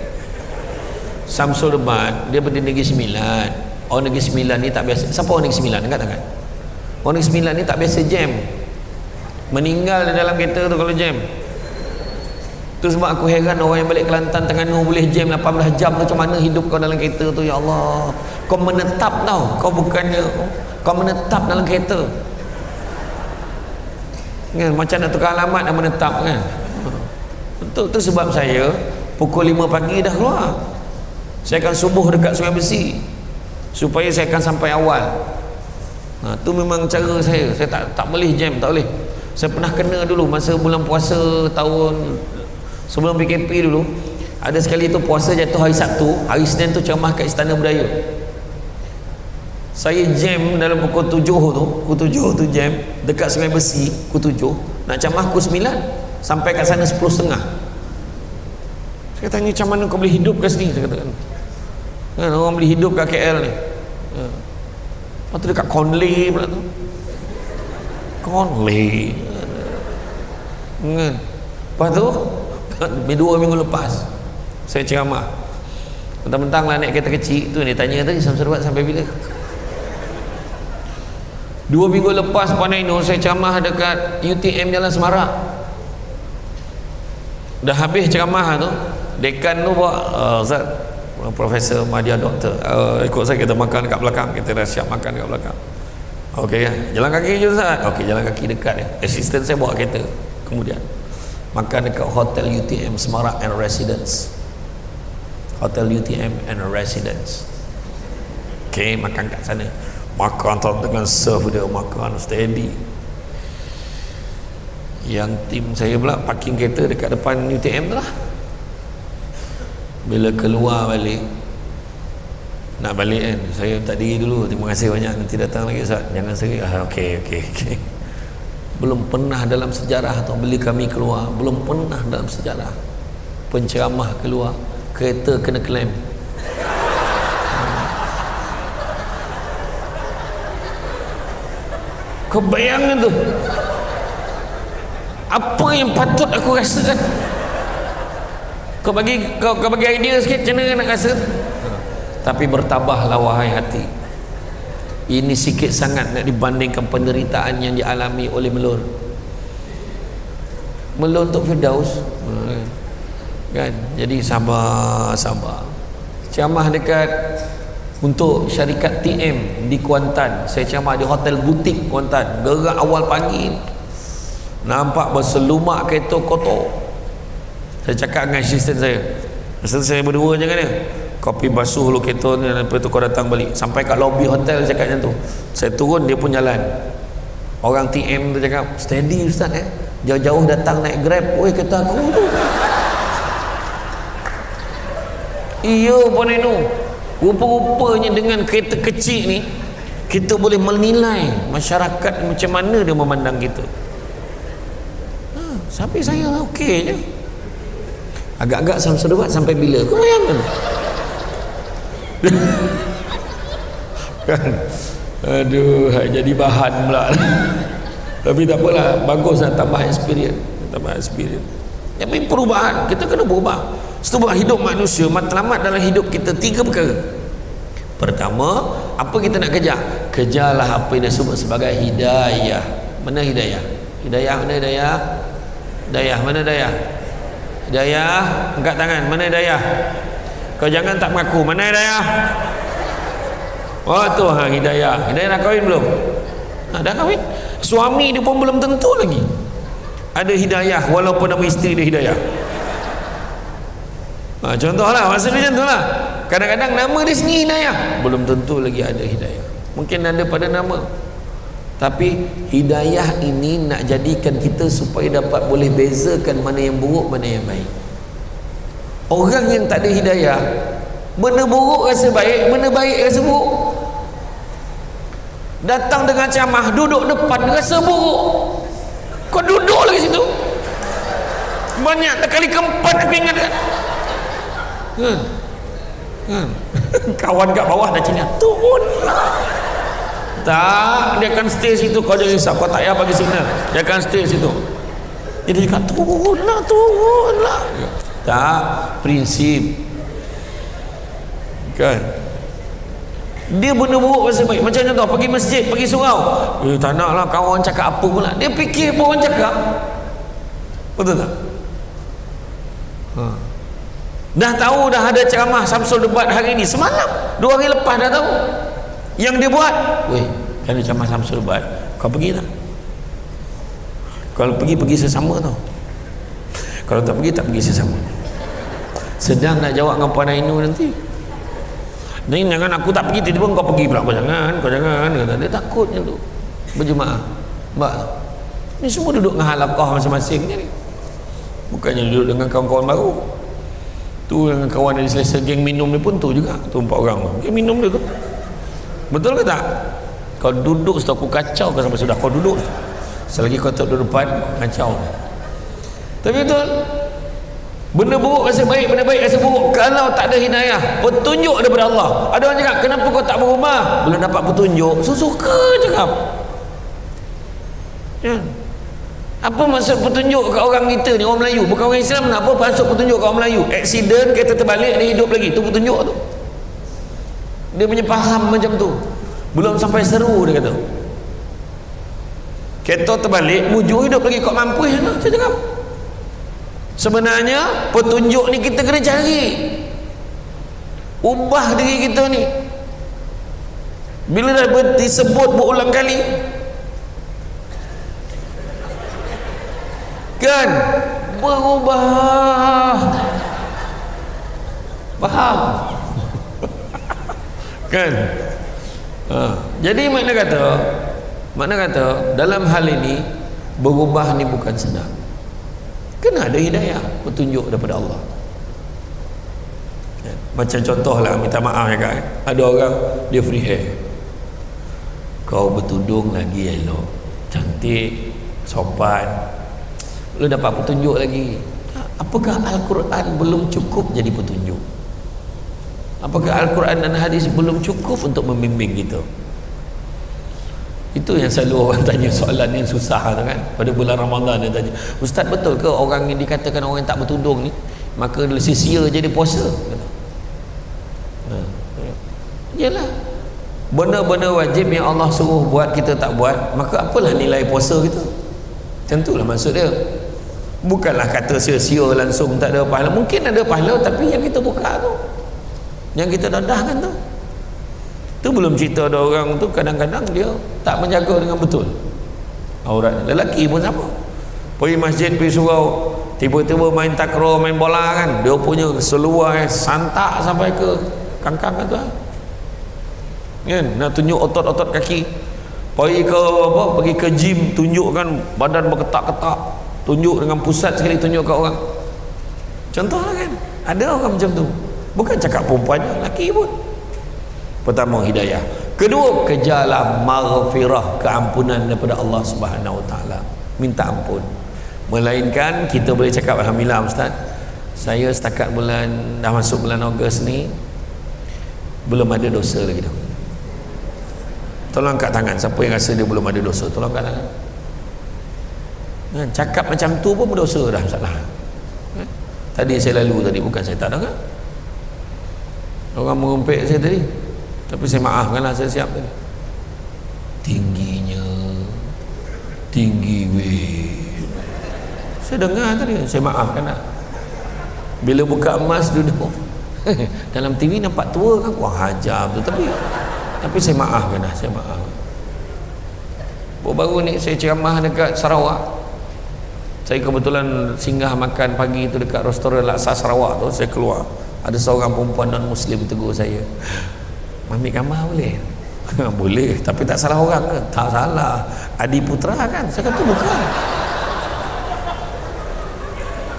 Speaker 1: Samsul Lebat dia berdiri Negeri Sembilan. Orang Negeri Sembilan ni tak biasa. Siapa orang Negeri Sembilan? Angkat tangan. Orang Negeri Sembilan ni tak biasa jam. Meninggal di dalam kereta tu kalau jam. Tu sebab aku heran orang yang balik Kelantan, Terengganu boleh jam 18 jam tu, macam mana hidup kau dalam kereta tu, ya Allah. Kau menetap tau, kau bukannya kau menetap dalam kereta kan, macam nak tukar alamat dah menetap kan. Betul. Tu sebab saya pukul 5 pagi dah keluar. Saya akan subuh dekat Sungai Besi supaya saya akan sampai awal. Tu memang cara saya tak boleh jam, tak boleh. Saya pernah kena dulu masa bulan puasa tahun sebelum PKP dulu. Ada sekali tu puasa jatuh hari Sabtu, hari Senin tu ceramah kat Istana Budaya. Saya jam dalam pukul 7 tu, pukul 7 tu jam dekat Sungai Besi pukul 7, nak ceramah pukul 9, sampai kat sana 10.30. Saya tanya, macam mana kau boleh hidup kat sini? Saya katakan kan, orang boleh hidup kat KL ni. Lepas tu dekat Conley pula tu, Conley kan. Lepas tu 2 minggu lepas saya ceramah, mentang-mentang lah naik kereta kecil tu, dia tanya tadi Samsul Lebat sampai bila. 2 minggu lepas pandai no, saya ceramah dekat UTM Jalan Semarak. Dah habis ceramah tu, dekan tu bawa Ustaz, Profesor Madya Doktor, ikut saya, kita makan kat belakang, kita dah siap makan kat belakang. Okey ya, jalan kaki je Ustaz. Okey, jalan kaki dekat ya. Assistant saya bawa kereta. Kemudian makan dekat Hotel UTM Semarak and Residence. Hotel UTM and Residence. Okey, makan kat sana. Makan dengan serve dia, makan steady. Yang tim saya pula parking kereta dekat depan UTM tu lah. Bila keluar balik, nak balik kan, saya tak diri dulu, terima kasih banyak, nanti datang lagi Ustaz, jangan seri. Okey. Belum pernah dalam sejarah atau beli kami keluar, belum pernah dalam sejarah penceramah keluar kereta kena klaim. Kau bayangkan tu, apa yang patut aku rasakan? Kau bagi idea sikit macam mana nak rasa. Tapi bertabahlah wahai hati, ini sikit sangat nak dibandingkan penderitaan yang dialami oleh Melur untuk Firdaus kan. Jadi sabar. Ceramah dekat untuk syarikat TM di Kuantan, saya ceramah di hotel butik Kuantan, gerak awal pagi, nampak berselumak kereta kotor. Saya cakap dengan asisten saya berdua je kan dia, kopi basuh lu kereta ni, lepas tu kau datang balik sampai kat lobby hotel. Cakap macam tu, saya turun, dia pun jalan. Orang TM tu cakap, steady Ustaz jauh-jauh datang naik Grab, oi kereta aku tu. Iya pun itu, rupa-rupanya dengan kereta kecil ni kita boleh menilai masyarakat macam mana dia memandang kita. Sampai saya okey je. Agak-agak Samsul Debat sampai bila? Kau bayangkan. Kan? Aduh, jadi bahan pula. Tapi tak apalah, bagus lah, tambah experience. Yang penting perubahan, kita kena berubah. Sebab hidup manusia, matlamat dalam hidup kita 3 perkara. Pertama, apa kita nak kejar? Kejarlah apa yang disebut sebagai hidayah. Mana hidayah? Mana hidayah? Mana hidayah? Hidayah, angkat tangan. Mana hidayah? Kau jangan tak mengaku. Mana hidayah? Oh tu hidayah. Hidayah dah kahwin belum? Dah kahwin. Suami dia pun belum tentu lagi ada hidayah, walaupun nama isteri dia hidayah. Contohlah, maksudnya macam tu lah. Kadang-kadang nama dia sendiri hidayah, belum tentu lagi ada hidayah. Mungkin ada pada nama, tapi hidayah ini nak jadikan kita supaya dapat boleh bezakan mana yang buruk, mana yang baik. Orang yang tak ada hidayah, benda buruk rasa baik, benda baik rasa buruk. Datang dengan ceramah, duduk depan rasa buruk. Kau duduk lagi situ. Banyak kali keempat aku ingat kan. Kawan kat bawah dah cina, turunlah. Tak, dia akan stay situ. Kau jangan risau, kau tak payah bagi signal, dia akan stay situ. Dia cakap turunlah. Tak, prinsip kan. Dia benda buruk rasa baik. Macam contoh, pergi masjid, pergi surau, tak nak lah kawan cakap apa pula. Dia fikir apa orang cakap. Betul tak? Dah tahu dah ada ceramah Samsul Debat hari ni, semalam 2 hari lepas dah tahu. Yang dia buat, weh, kan ada ceramah Samsul Debat, kau pergi tak? Kalau pergi sesama tau. Kalau tak pergi sesama. Sedang nak jawab dengan Puan Ainu nanti. Jadi jangan aku tak pergi, tiba-tiba kau pergi pula. Kau jangan. Dia takut macam tu. Berjemaah. Mbak, ni semua duduk dengan halaqah masing-masing ni. Bukannya duduk dengan kawan-kawan baru. Tu dengan kawan dari selesa geng minum ni pun tu juga. Tu 4 orang tu. Geng minum dia tu. Betul ke tak? Kau duduk setelah aku kacau kau sampai sudah. Kau duduk. Selagi kau tak duduk depan, kacau. Tapi betul. Benda buruk rasa baik, benda baik rasa buruk. Kalau tak ada hidayah, petunjuk daripada Allah. Ada orang cakap, kenapa kau tak berubah? Belum dapat petunjuk. Suka cakap. Ya. Apa maksud petunjuk kat orang kita ni, orang Melayu? Bukan orang Islam, nak apa maksud petunjuk kat orang Melayu? Aksiden, kereta terbalik, dia hidup lagi. Tu petunjuk tu. Dia punya faham macam tu. Belum sampai seru dia kata. Kereta terbalik, mujur hidup lagi, kau mampu ya? Saya cakap. Sebenarnya petunjuk ni kita kena cari, ubah diri kita ni. Bila dah disebut berulang kali kan, berubah. Faham? Kan? Jadi makna kata dalam hal ini berubah ni bukan senang. Kena ada hidayah, petunjuk daripada Allah. Macam contohlah, minta maaf ya kak, ada orang dia free hair, kau bertudung lagi elok, cantik, sopan, lu dapat petunjuk lagi. Apakah Al-Quran belum cukup jadi petunjuk? Apakah Al-Quran dan hadis belum cukup untuk membimbing kita? Itu yang selalu orang tanya soalan yang susah tu kan. Pada bulan Ramadan dia tanya, Ustaz betul ke orang yang dikatakan orang yang tak bertudung ni maka sia-sia jadi puasa? Yalah, benda-benda wajib yang Allah suruh buat kita tak buat, maka apalah nilai puasa kita? Tentulah maksud dia. Bukanlah kata sia-sia langsung tak ada pahala. Mungkin ada pahala, tapi yang kita buka tu, yang kita dadahkan tu, tu belum cerita ada orang tu kadang-kadang dia tak menjaga dengan betul aurat. Lelaki pun sama, pergi masjid, pergi surau, tiba-tiba main takraw, main bola kan, dia punya seluar santak sampai ke kangkang tu kan, nak tunjuk otot-otot kaki. Pergi ke apa, pergi ke gym, tunjukkan badan berketak-ketak, tunjuk dengan pusat sekali, tunjuk ke orang. Contohlah kan, ada orang macam tu. Bukan cakap perempuannya, lelaki pun. Pertama, hidayah. Kedua, kejarlah maghfirah, keampunan daripada Allah Subhanahu Wa Taala. Minta ampun. Melainkan kita boleh cakap, alhamdulillah Ustaz, saya setakat bulan, dah masuk bulan Ogos ni, belum ada dosa lagi dah. Tolong angkat tangan siapa yang rasa dia belum ada dosa, tolong angkat tangan. Cakap macam tu pun berdosa dah, salah. Tadi saya lalu tadi, bukan saya tak dengar, orang mengumpik saya tadi, tapi saya maafkanlah, saya siap tadi. Tingginya tinggi weh, saya dengar tadi, saya maafkan lah. Bila buka emas duduk dalam TV nampak tua kan, wah hajar betul, tapi saya maafkan lah, saya maaf. Baru ni saya ceramah dekat Sarawak, saya kebetulan singgah makan pagi tu dekat restoran Laksa Sarawak tu. Saya keluar, ada seorang perempuan non muslim tegur saya, ambil gambar boleh? Boleh, tapi tak salah orang ke? Tak salah, Adi Putra kan? Saya kata bukan.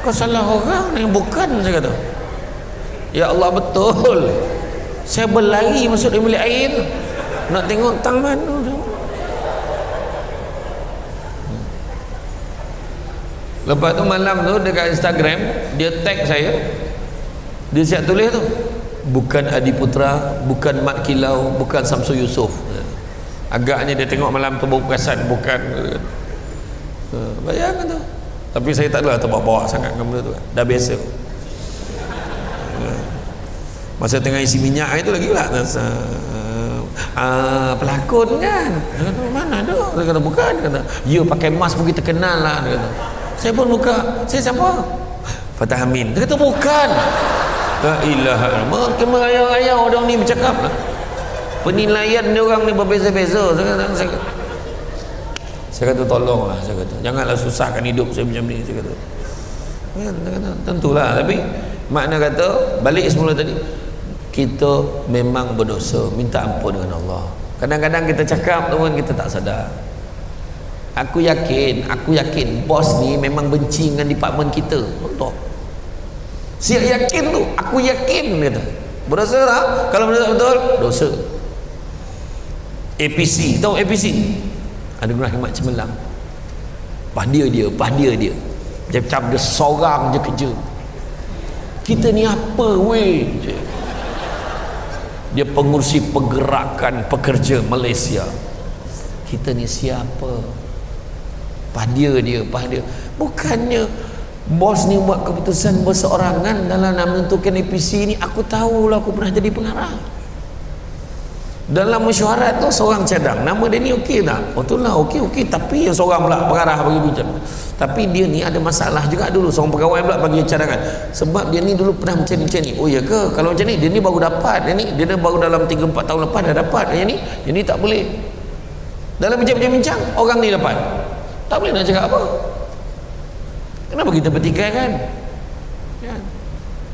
Speaker 1: Kau salah orang yang bukan, saya kata. Ya Allah, betul, saya berlari masuk dalam bilik air nak tengok tang mana. Lepas tu malam tu dekat Instagram dia tag saya, dia siap tulis tu, bukan Adi Putra, bukan Mat Kilau, bukan Samsul Yusof. Agaknya dia tengok malam tu baru perasan bukan. Bayangkan tu. Tapi saya tak adalah terbawa-bawa sangat dengan benda tu, dah biasa. Masa tengah isi minyak itu lagi pula pelakon kan. Dia kata mana ada? Dia kata bukan. Dia kata ya pakai mask pun kita kenal lah. Dia kata, saya pun buka, saya siapa? Fatah Amin. Dia kata bukan. La ilaha illallah. Makin merayau-rayau orang ni bercakap lah. Penilaian dia orang ni berbeza-beza. Saya kata tolonglah, saya kata janganlah susahkan hidup saya macam ni, saya kata. Tentulah, tapi makna kata balik semula tadi, kita memang berdosa, minta ampun dengan Allah. Kadang-kadang kita cakap tu kan kita tak sadar. Aku yakin bos ni memang benci dengan departmen kita. Betul. Siap yakin tu, aku yakin kata. Berdosa tak? Kalau betul, dosa. APC, tahu APC? Anugerah Khidmat Cemerlang. Pahdia dia. Macam dia seorang je kerja. Kita ni apa weh? Dia pengurusi pergerakan pekerja Malaysia. Kita ni siapa? Pahdia. Bukannya bos ni buat keputusan berseorangan dalam nak menentukan APC ni. Aku tahulah, aku pernah jadi pengarah. Dalam mesyuarat tu seorang cadang, nama dia ni okey tak? Oh tu lah, okey, tapi yang seorang pula pengarah bagi bincang. Tapi dia ni ada masalah juga dulu, seorang pegawai pula bagi cadangan. Sebab dia ni dulu pernah macam ni. Oh ya ke? Kalau macam ni, dia ni baru dapat. Dia ni baru dalam 3-4 tahun lepas dah dapat. Yang ni tak boleh. Dalam bincang-bincang, orang ni dapat. Tak boleh nak cakap apa. Kenapa kita bertikai kan?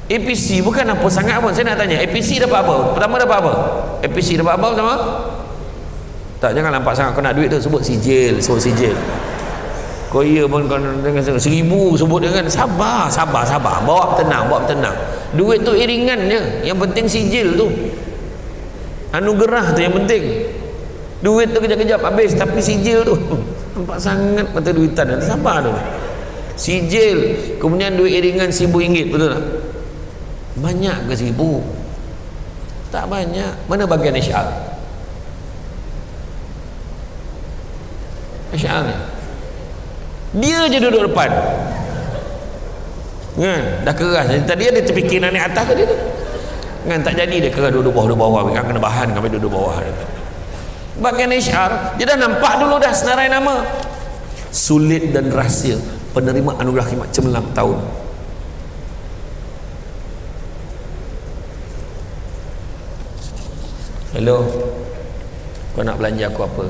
Speaker 1: APC bukan apa sangat pun. Saya nak tanya, APC dapat apa? Pertama dapat apa? APC dapat apa pertama? Tak, jangan nampak sangat kau nak duit tu, sebut sijil. Kau iya pun kau dengan 1000 sebut dengan sabar. Bawa tenang. Duit tu iringan je. Yang penting sijil tu. Anugerah tu yang penting. Duit tu kejap-kejap habis, tapi sijil tu nampak sangat mata duitan. Sabar tu. Sijil, kemudian duit iringan RM1000, betul tak? Banyak ke 1000? Tak banyak. Mana bagian HR ni? Dia je duduk depan kan? Dah keras. Tadi ada terfikir nak naik atas ke dia tu kan? Tak jadi, dia keras duduk bawah. Kan kena bahan sampai duduk bawah. Bagian HR, dia dah nampak dulu dah senarai nama. Sulit dan rahsia penerima anugerah khidmat cemerlang tahun. Hello, kau nak belanja aku apa?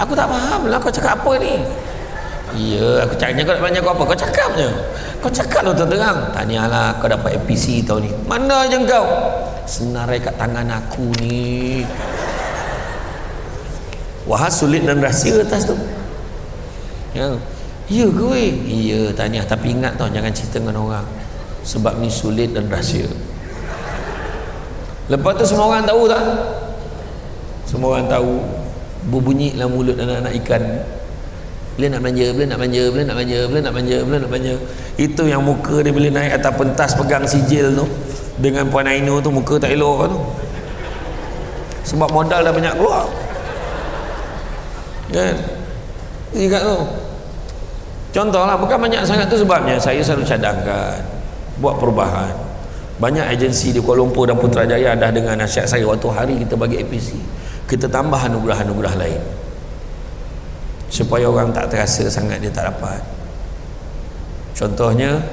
Speaker 1: Aku tak faham lah kau cakap apa ni. Ya, aku cakapnya kau nak belanja aku apa? Kau cakapnya. Kau cakap lo terang. Tanyalah, kau dapat APC tahun ni. Mana je kau? Senarai kat tangan aku ni. Wah, sulit dan rahsia atas tu. Ya ke weh? Ya, tahniah. Tapi ingat tau, jangan cerita dengan orang. Sebab ni sulit dan rahsia. Lepas tu semua orang tahu tak? Semua orang tahu. Berbunyilah mulut anak-anak ikan. Bila nak manja. Itu yang muka dia bila naik atas pentas pegang sijil tu dengan Puan Ainu tu, muka tak elok tu. Sebab modal dah banyak keluar kan? Ingat tu. Contohlah, bukan banyak sangat tu sebabnya saya selalu cadangkan buat perubahan. Banyak agensi di Kuala Lumpur dan Putrajaya dah dengan nasihat saya waktu hari kita bagi APC, kita tambah anugerah-anugerah lain supaya orang tak terasa sangat dia tak dapat. Contohnya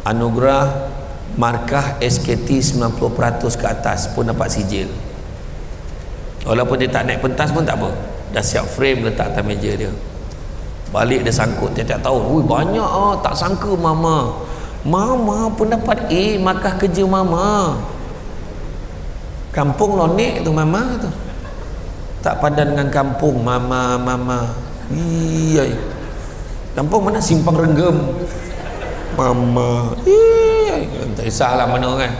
Speaker 1: anugerah markah SKT 90% ke atas pun dapat sijil. Walaupun dia tak naik pentas pun tak apa, dah siap frame letak atas meja dia. Balik dia sangkut tiap-tiap tahun. Ui, banyak tak sangka mama pun dapat A markah kerja mama. Kampung Lonek tu mama tu. Tak padan dengan kampung mama. Iya. Kampung mana? Simpang Renggem. Mama. Iya. Tak kisahlah mana kan.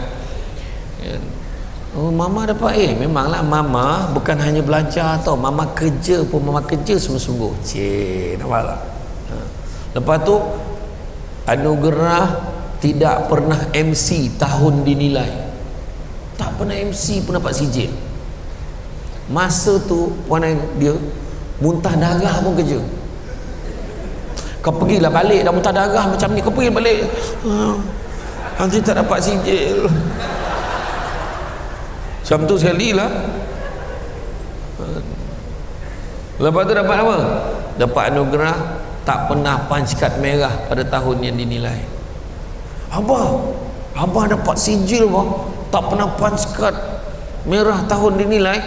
Speaker 1: Oh, mama dapat A. Memanglah mama bukan hanya belajar tau. Mama kerja pun mama kerja sungguh-sungguh. Cik, nampak tak? Lepas tu anugerah tidak pernah MC tahun dinilai. Tak pernah MC pun dapat sijil. Masa tu puan dia muntah darah pun kerja. Kau pergilah balik dah muntah darah macam ni, kau pergi balik. Nanti tak dapat sijil. Macam tu sekali lah. Lepas tu dapat apa? Dapat anugerah tak pernah punch card merah pada tahun yang dinilai. Abah dapat sijil bang, tak pernah punch card merah tahun dinilai.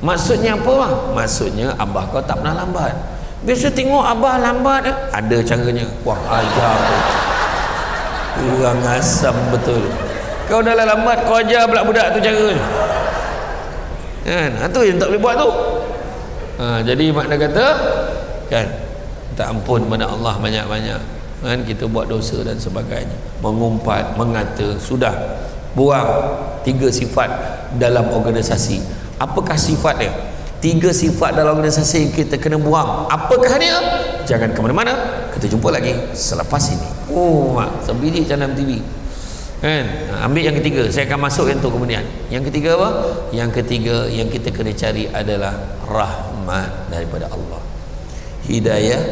Speaker 1: Maksudnya apa bang? Maksudnya abah kau tak pernah lambat. Biasa tengok abah lambat ada caranya. Wah, ajar tu kurang asam betul. Kau dah lambat, kau ajar pula budak tu caranya kan? Itu yang tak boleh buat tu. Jadi makna kata kan, tak ampun pada Allah banyak-banyak kan, kita buat dosa dan sebagainya, mengumpat, mengata. Sudah, buang 3 sifat dalam organisasi. Apakah sifat dia? 3 sifat dalam organisasi yang kita kena buang. Apakah dia? Jangan ke mana-mana, kita jumpa lagi selepas ini. Sebiji Canam TV kan? Ambil yang ketiga, saya akan masuk yang tu kemudian. Yang ketiga apa? Yang ketiga yang kita kena cari adalah rahmat daripada Allah. Hidayah,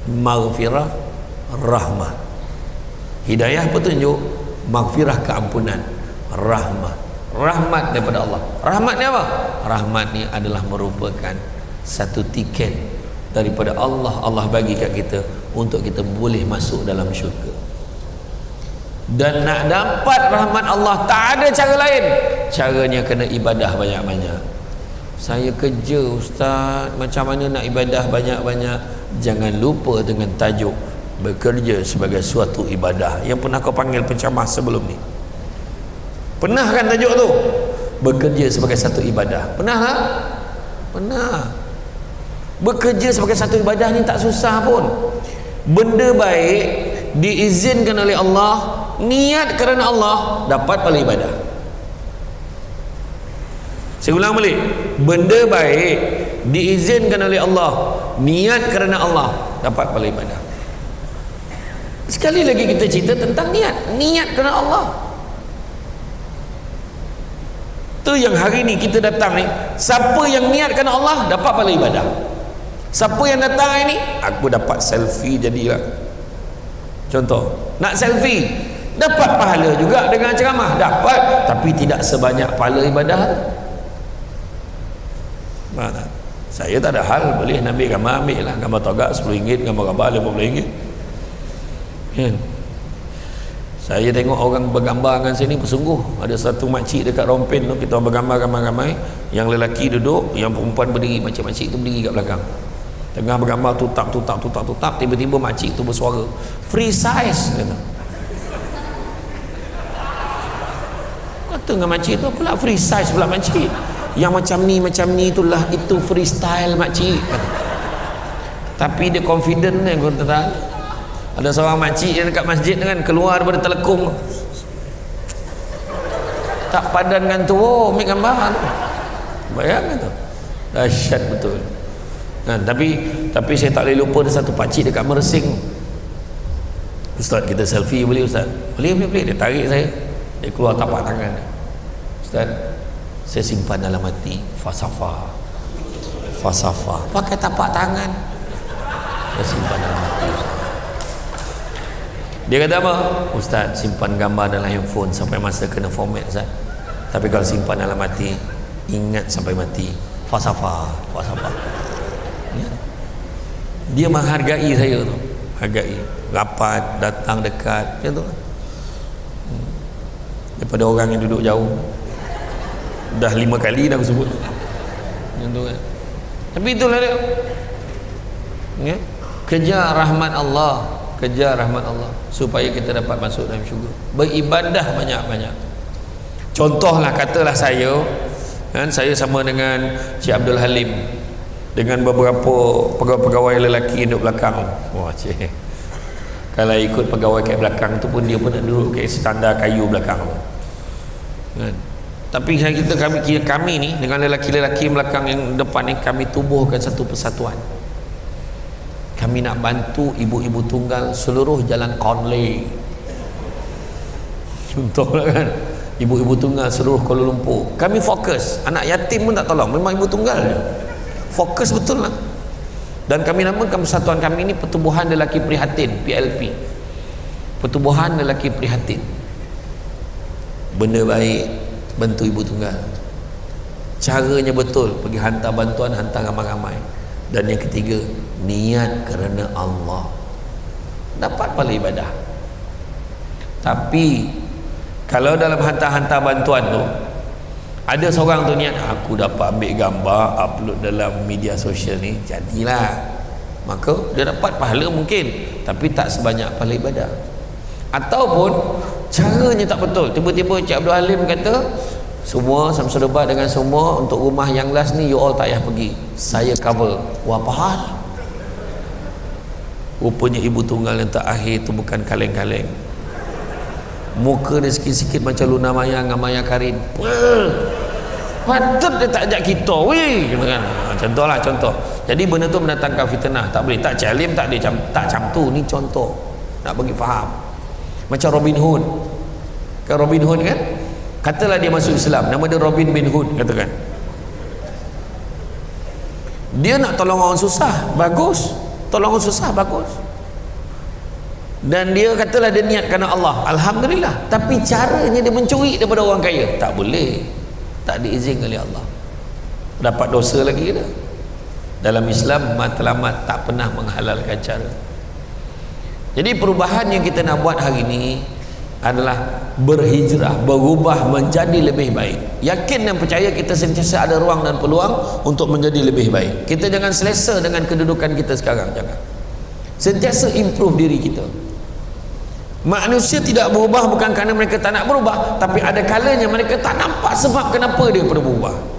Speaker 1: maghfirah, rahmah. Hidayah petunjuk, maghfirah keampunan, rahmat daripada Allah. Rahmat ni apa? Rahmat ni adalah merupakan satu tiket daripada Allah. Allah bagi kat kita untuk kita boleh masuk dalam syurga. Dan nak dapat rahmat Allah tak ada cara lain, caranya kena ibadah banyak-banyak. Saya kerja ustaz, macam mana nak ibadah banyak-banyak? Jangan lupa dengan tajuk bekerja sebagai suatu ibadah yang pernah kau panggil penceramah sebelum ni. Pernah kan tajuk tu? Bekerja sebagai satu ibadah. Pernah tak? Pernah. Bekerja sebagai satu ibadah ni tak susah pun. Benda baik diizinkan oleh Allah, niat kerana Allah, dapat pahala ibadah. Saya ulang balik, benda baik diizinkan oleh Allah, niat kerana Allah, dapat pahala ibadah. Sekali lagi kita cerita tentang niat kerana Allah. Tu yang hari ni kita datang ni, siapa yang niat kerana Allah dapat pahala ibadah. Siapa yang datang hari ni, aku dapat selfie jadilah. Contoh, nak selfie dapat pahala juga dengan ceramah, dapat, tapi tidak sebanyak pahala ibadah. Mana? Saya tak ada hal, boleh nak ambil gambar, ambil lah gambar togak RM10, gambar RM50. Kan? Saya tengok orang bergambar dengan sini bersungguh. Ada satu makcik dekat Rompin tu, kita bergambar ramai-ramai, yang lelaki duduk, yang perempuan berdiri, makcik-makcik tu berdiri kat belakang, tengah bergambar, tutap, tiba-tiba makcik tu bersuara, free size, kata dengan makcik tu, pula free size pula makcik, yang macam ni itulah, itu freestyle makcik. Tapi dia confident ni, kau tahu. Ada seorang makcik yang dekat masjid kan, keluar daripada telekung, tak padan dengan tu, ambil gambar tu. Bayangkan tu, dahsyat betul. Nah, tapi saya tak boleh lupa ada satu pakcik dekat Mersing. Ustaz, kita selfie boleh ustaz? Boleh. Dia tarik saya, dia keluar tapak tangan. Ustaz, saya simpan dalam hati falsafah, pakai tapak tangan, saya simpan dalam hati. Dia kata apa? Ustaz, simpan gambar dalam handphone sampai masa kena format Ustaz, tapi kalau simpan dalam hati, ingat sampai mati. Falsafah. Ya. Dia menghargai saya tu, hargai, rapat, datang dekat, macam tu. Daripada orang yang duduk jauh, dah 5 kali dah aku sebut macam tu kan. Tapi itulah dia, ya? Kejar rahmat Allah supaya kita dapat masuk dalam syurga. Beribadah banyak-banyak. Contohlah, katalah saya kan, saya sama dengan Cik Abdul Halim, dengan beberapa pegawai lelaki yang duduk belakang. Wah cik, kalau ikut pegawai kat belakang tu pun, dia pun nak duduk kat standar kayu belakang kan. Tapi kami ni dengan lelaki-lelaki belakang yang depan ni, kami tubuhkan satu persatuan. Kami nak bantu ibu-ibu tunggal seluruh jalan Conley, contohlah kan, ibu-ibu tunggal seluruh Kuala Lumpur. Kami fokus, anak yatim pun tak tolong, memang ibu tunggal je. Fokus betul lah. Dan kami namakan persatuan kami ini Pertubuhan Lelaki Prihatin, PLP, Pertubuhan Lelaki Prihatin. Benda baik, bantu ibu tunggal, caranya betul, pergi hantar bantuan, hantar ramai-ramai. Dan yang ketiga, niat kerana Allah, dapat pahala ibadah. Tapi kalau dalam hantar-hantar bantuan tu ada seorang tu niat, aku dapat ambil gambar, upload dalam media sosial ni, jadilah, maka dia dapat pahala mungkin, tapi tak sebanyak pahala ibadah. Ataupun caranya tak betul, tiba-tiba Cik Abdul Halim kata, semua sama debat dengan semua, untuk rumah yang last ni you all tak payah pergi, saya cover. Wah, apa hal? Rupanya ibu tunggal yang terakhir tu bukan kaleng-kaleng, muka dia sikit-sikit macam Luna Maya dengan Maya Karin. Patut dia tak ajak kita weh, kan? Contoh. Jadi benda tu mendatangkan fitnah, tak boleh. Tak, Cik Alim tak dia tak macam tu. Ni contoh nak bagi faham. Macam Robin Hood kan, Robin Hood kan, katalah dia masuk Islam, nama dia Robin bin Hood, katakan dia nak tolong orang susah, bagus. Tolong orang susah, bagus. dan dia katalah dia niat kerana Allah, alhamdulillah. Tapi caranya dia mencuri daripada orang kaya, tak boleh, tak diizin oleh Allah, dapat dosa lagi dah. Dalam Islam matlamat tak pernah menghalalkan cara. Jadi perubahan yang kita nak buat hari ini adalah berhijrah, berubah menjadi lebih baik. Yakin dan percaya kita sentiasa ada ruang dan peluang untuk menjadi lebih baik. Kita jangan selesa dengan kedudukan kita sekarang, jangan. Sentiasa improve diri kita. Manusia tidak berubah bukan kerana mereka tak nak berubah, tapi ada kalanya mereka tak nampak sebab kenapa dia perlu berubah.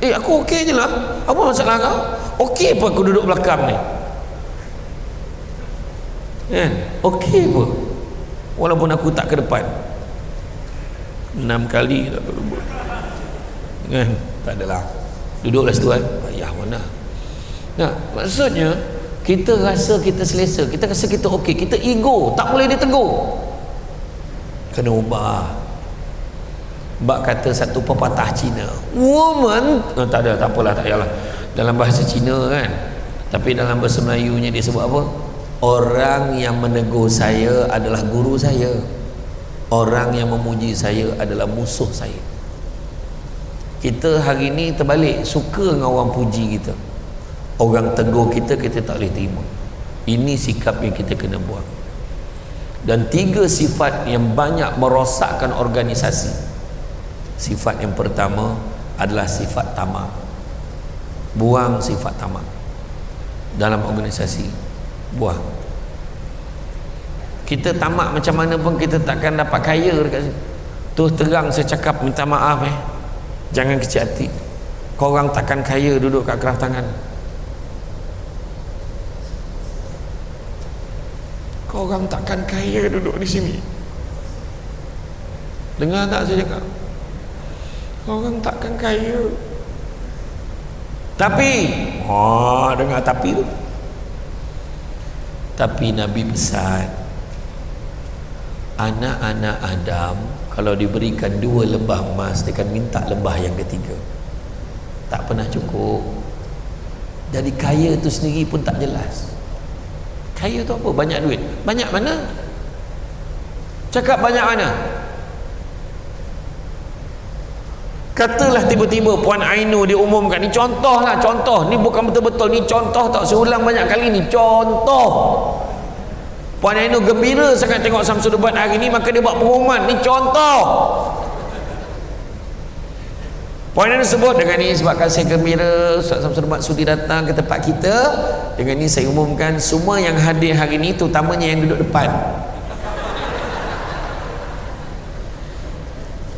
Speaker 1: Aku okey je lah, apa masalah kau? Okey apa aku duduk belakang ni? Okey apa? Walaupun aku tak ke depan 6 kali dah berubah, tak adalah, duduklah situ kan. Ayah mana? Nah, maksudnya kita rasa kita selesa, kita rasa kita okey, kita ego, tak boleh ditegur, kena ubah. Bak kata satu pepatah Cina, woman, tak ada, tak apalah, tak payahlah dalam bahasa Cina kan, tapi dalam bahasa Melayunya dia sebut apa? Orang yang menegur saya adalah guru saya, orang yang memuji saya adalah musuh saya. Kita hari ni terbalik, suka dengan orang puji kita, orang tegur kita, kita tak boleh terima. Ini sikap yang kita kena buang. Dan 3 sifat yang banyak merosakkan organisasi. Sifat yang pertama adalah sifat tamak. Buang sifat tamak dalam organisasi, buang. Kita tamak macam mana pun kita takkan dapat kaya dekat sini. Terus terang saya cakap, minta maaf jangan kecil hati. Korang takkan kaya duduk kat kerah tangan. Korang takkan kaya duduk di sini. Dengar tak saya cakap? Korang takkan kaya. Tapi dengar tapi tu. Tapi Nabi pesan, anak-anak Adam kalau diberikan 2 lembah emas, dia akan minta lembah yang ketiga. Tak pernah cukup. Jadi kaya tu sendiri pun tak jelas. Kaya tu apa? Banyak duit. Banyak mana? Cakap banyak mana? Katalah tiba-tiba Puan Ainu dia umumkan, ni contoh lah, contoh, ni bukan betul-betul, ni contoh tak, saya ulang banyak kali ni, contoh. Puan Ainu gembira sangat tengok Samsul debat hari ni, maka dia buat pengumuman, ni contoh. Puan Ainu sebut, dengan ni sebabkan saya gembira Ustaz Samsul debat sudi datang ke tempat kita, dengan ni saya umumkan semua yang hadir hari ni, terutamanya yang duduk depan.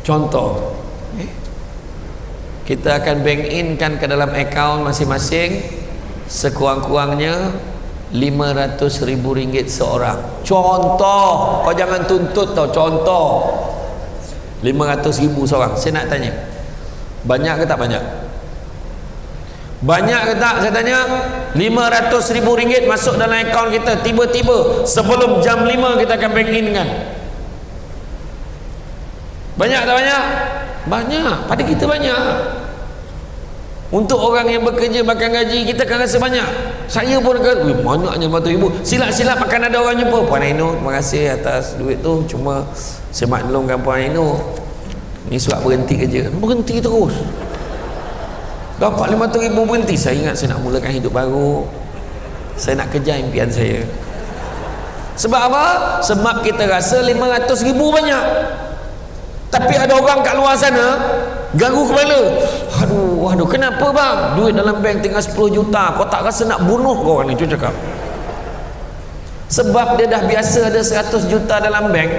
Speaker 1: Contoh. Kita akan bank in kan ke dalam akaun masing-masing sekurang-kurangnya RM500,000 seorang. Contoh, kau jangan tuntut tau, contoh. RM500,000 seorang. Saya nak tanya, banyak ke tak banyak? Banyak ke tak? Saya tanya. RM500,000 masuk dalam akaun kita tiba-tiba sebelum jam 5 kita akan bank in kan? Banyak tak banyak? Banyak. Pada kita banyak. Untuk orang yang bekerja makan gaji, kita akan rasa banyak. Saya pun akan, banyaknya RM4,000. Silap-silap akan ada orang jumpa, Puan Ainu, terima kasih atas duit tu, cuma saya maklumkan Puan Ainu, ni sebab berhenti kerja. Berhenti terus. Dapat RM500,000 berhenti. Saya ingat saya nak mulakan hidup baru, saya nak kejar impian saya. Sebab apa? Sebab kita rasa RM500,000 banyak. Tapi ada orang kat luar sana garu kepala, aduh, kenapa bang? Duit dalam bank tinggal 10 juta, kau tak rasa nak bunuh kau orang ni? Itu cakap. Sebab dia dah biasa ada 100 juta dalam bank,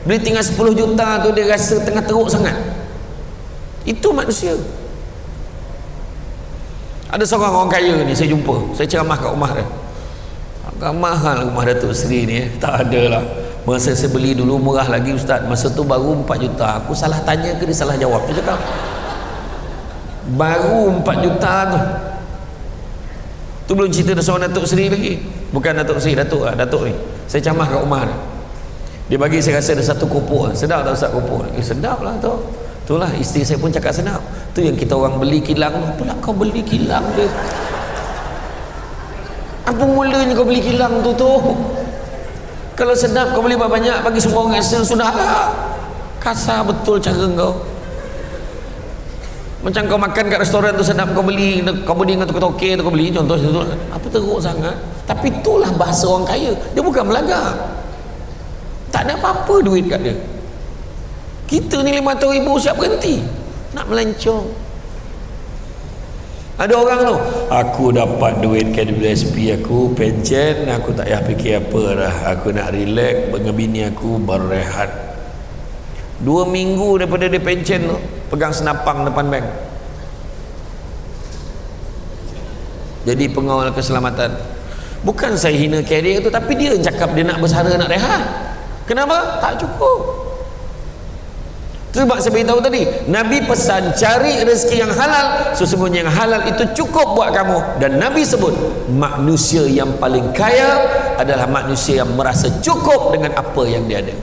Speaker 1: beli tinggal 10 juta tu dia rasa tengah teruk sangat. Itu manusia. Ada seorang orang kaya ni saya jumpa, saya ceramah kat rumah dia. Agak mahal rumah Datuk Seri ni, tak ada lah. Masa saya beli dulu murah lagi Ustaz, masa tu baru 4 juta. Aku salah tanya ke dia salah jawab? Dia cakap baru 4 juta tu belum cerita dah seorang Datuk Seri lagi. Bukan Datuk Seri, Datuk ni. Saya camah kat rumah dia bagi saya rasa ada satu kopok. Sedap tak Ustaz kopok? Sedap lah tu. Itulah isteri saya pun cakap sedap. Tu yang kita orang beli kilang. Apalah kau beli kilang dia? Apa mulanya kau beli kilang tu? Kalau sedap kau beli banyak, bagi semua orang hasil, sudah lah. Kasar betul cara kau. Macam kau makan kat restoran tu sedap, kau beli dengan toke-toke tu, kau beli contoh tu, apa teruk sangat. Tapi itulah bahasa orang kaya. Dia bukan melagak, tak ada apa-apa duit kat dia. Kita ni 500,000 siap berhenti nak melancong. Ada orang tu, aku dapat duit KWSP aku, pencen, aku tak payah fikir apa dah, aku nak relax dengan bini aku, berehat 2 minggu daripada dia pencen tu, pegang senapang depan bank, jadi pengawal keselamatan. Bukan saya hina carrier tu, tapi dia cakap dia nak bersara, nak rehat. Kenapa? Tak cukup. Sebab saya beritahu tadi, Nabi pesan cari rezeki yang halal, sesungguhnya yang halal itu cukup buat kamu. Dan Nabi sebut manusia yang paling kaya adalah manusia yang merasa cukup dengan apa yang dia ada.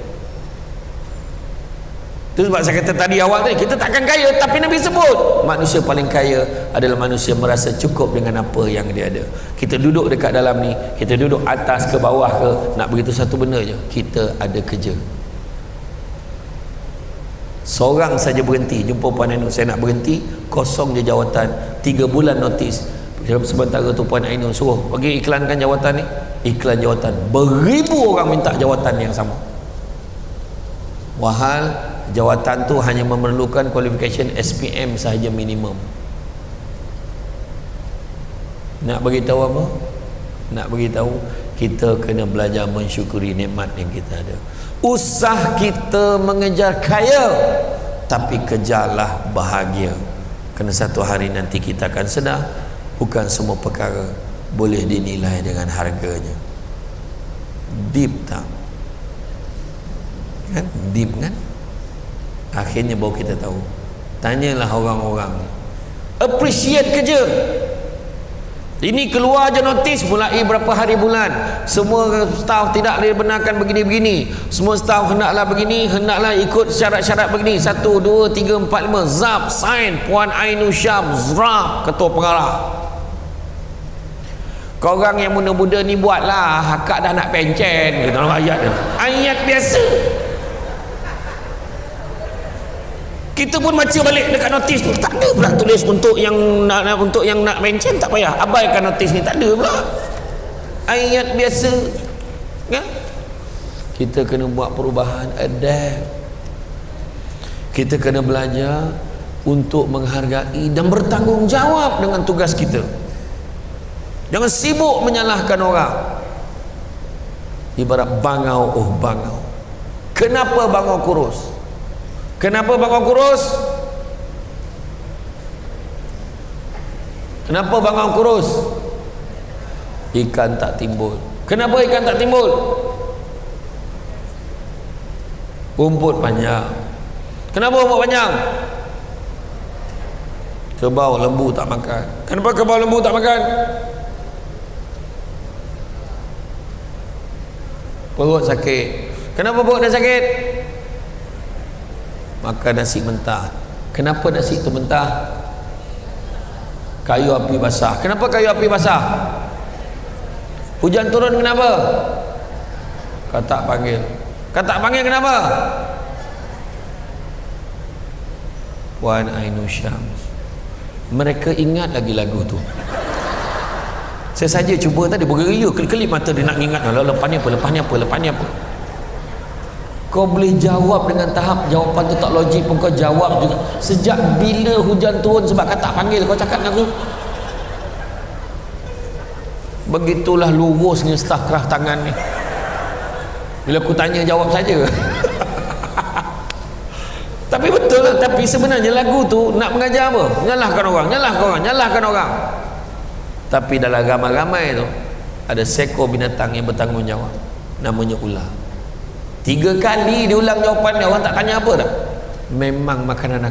Speaker 1: Itu sebab saya kata tadi awal tadi, kita takkan kaya, tapi Nabi sebut manusia paling kaya adalah manusia merasa cukup dengan apa yang dia ada. Kita duduk dekat dalam ni, kita duduk atas ke bawah ke, nak beritahu satu benda je, kita ada kerja. Seorang saja berhenti, jumpa Puan Ainul, saya nak berhenti, kosong je jawatan, 3 bulan notis. Sementara tu Puan Ainul suruh bagi iklankan jawatan ni, iklan jawatan, beribu orang minta jawatan yang sama. Wahal jawatan tu hanya memerlukan qualification SPM sahaja minimum. Nak beritahu apa? Nak beritahu kita kena belajar mensyukuri nikmat yang kita ada. Usah kita mengejar kaya, tapi kejarlah bahagia, kerana satu hari nanti kita akan sedar bukan semua perkara boleh dinilai dengan harganya. Deep tak? Kan? Deep kan? Akhirnya baru kita tahu. Tanyalah orang-orang, appreciate kerja. Ini keluar je notis mulai berapa hari bulan, semua staf tidak boleh benarkan begini-begini, semua staf hendaklah begini, hendaklah ikut syarat-syarat begini, 1, 2, 3, 4, 5, zap, sign, Puan Ainul Syam, zrap, ketua pengarah. Korang yang muda-muda ni buatlah, akak dah nak pencen, kita orang ayat dia, ayat biasa. Kita pun baca balik dekat notis tu, tak ada pula tulis untuk yang nak mention, tak payah, abaikan notis ni, tak ada pula, ayat biasa kan? Kita kena buat perubahan, adapt. Kita kena belajar untuk menghargai dan bertanggungjawab dengan tugas kita. Jangan sibuk menyalahkan orang. Ibarat bangau, oh bangau, kenapa bangau kurus? Kenapa bangau kurus? Kenapa bangau kurus? Ikan tak timbul. Kenapa ikan tak timbul? Rumput panjang. Kenapa rumput panjang? Kerbau lembu tak makan. Kenapa kerbau lembu tak makan? Perut sakit. Kenapa perut dah sakit? Makan nasi mentah. Kenapa nasi itu mentah? Kayu api basah. Kenapa kayu api basah? Hujan turun kenapa? Katak panggil. Katak panggil kenapa? Puan Ainul Syam. Mereka ingat lagi lagu tu. Saya saja cuba tadi bergeria, kelip mata dia nak ingat, lepas ni apa. Kau boleh jawab dengan tahap jawapan tu tak logik pun kau jawab juga. Sejak bila hujan turun sebab katak panggil, kau cakap dengan aku? Begitulah lurusnya staf kerah tangan ni. Bila aku tanya jawab saja. Tapi betul lah, tapi sebenarnya lagu tu nak mengajar apa? Nyalahkan orang. Tapi dalam ramai-ramai tu ada seekor binatang yang bertanggungjawab, namanya ular. 3 kali dia ulang jawapan dia, orang tak tanya apa dah. Memang makanan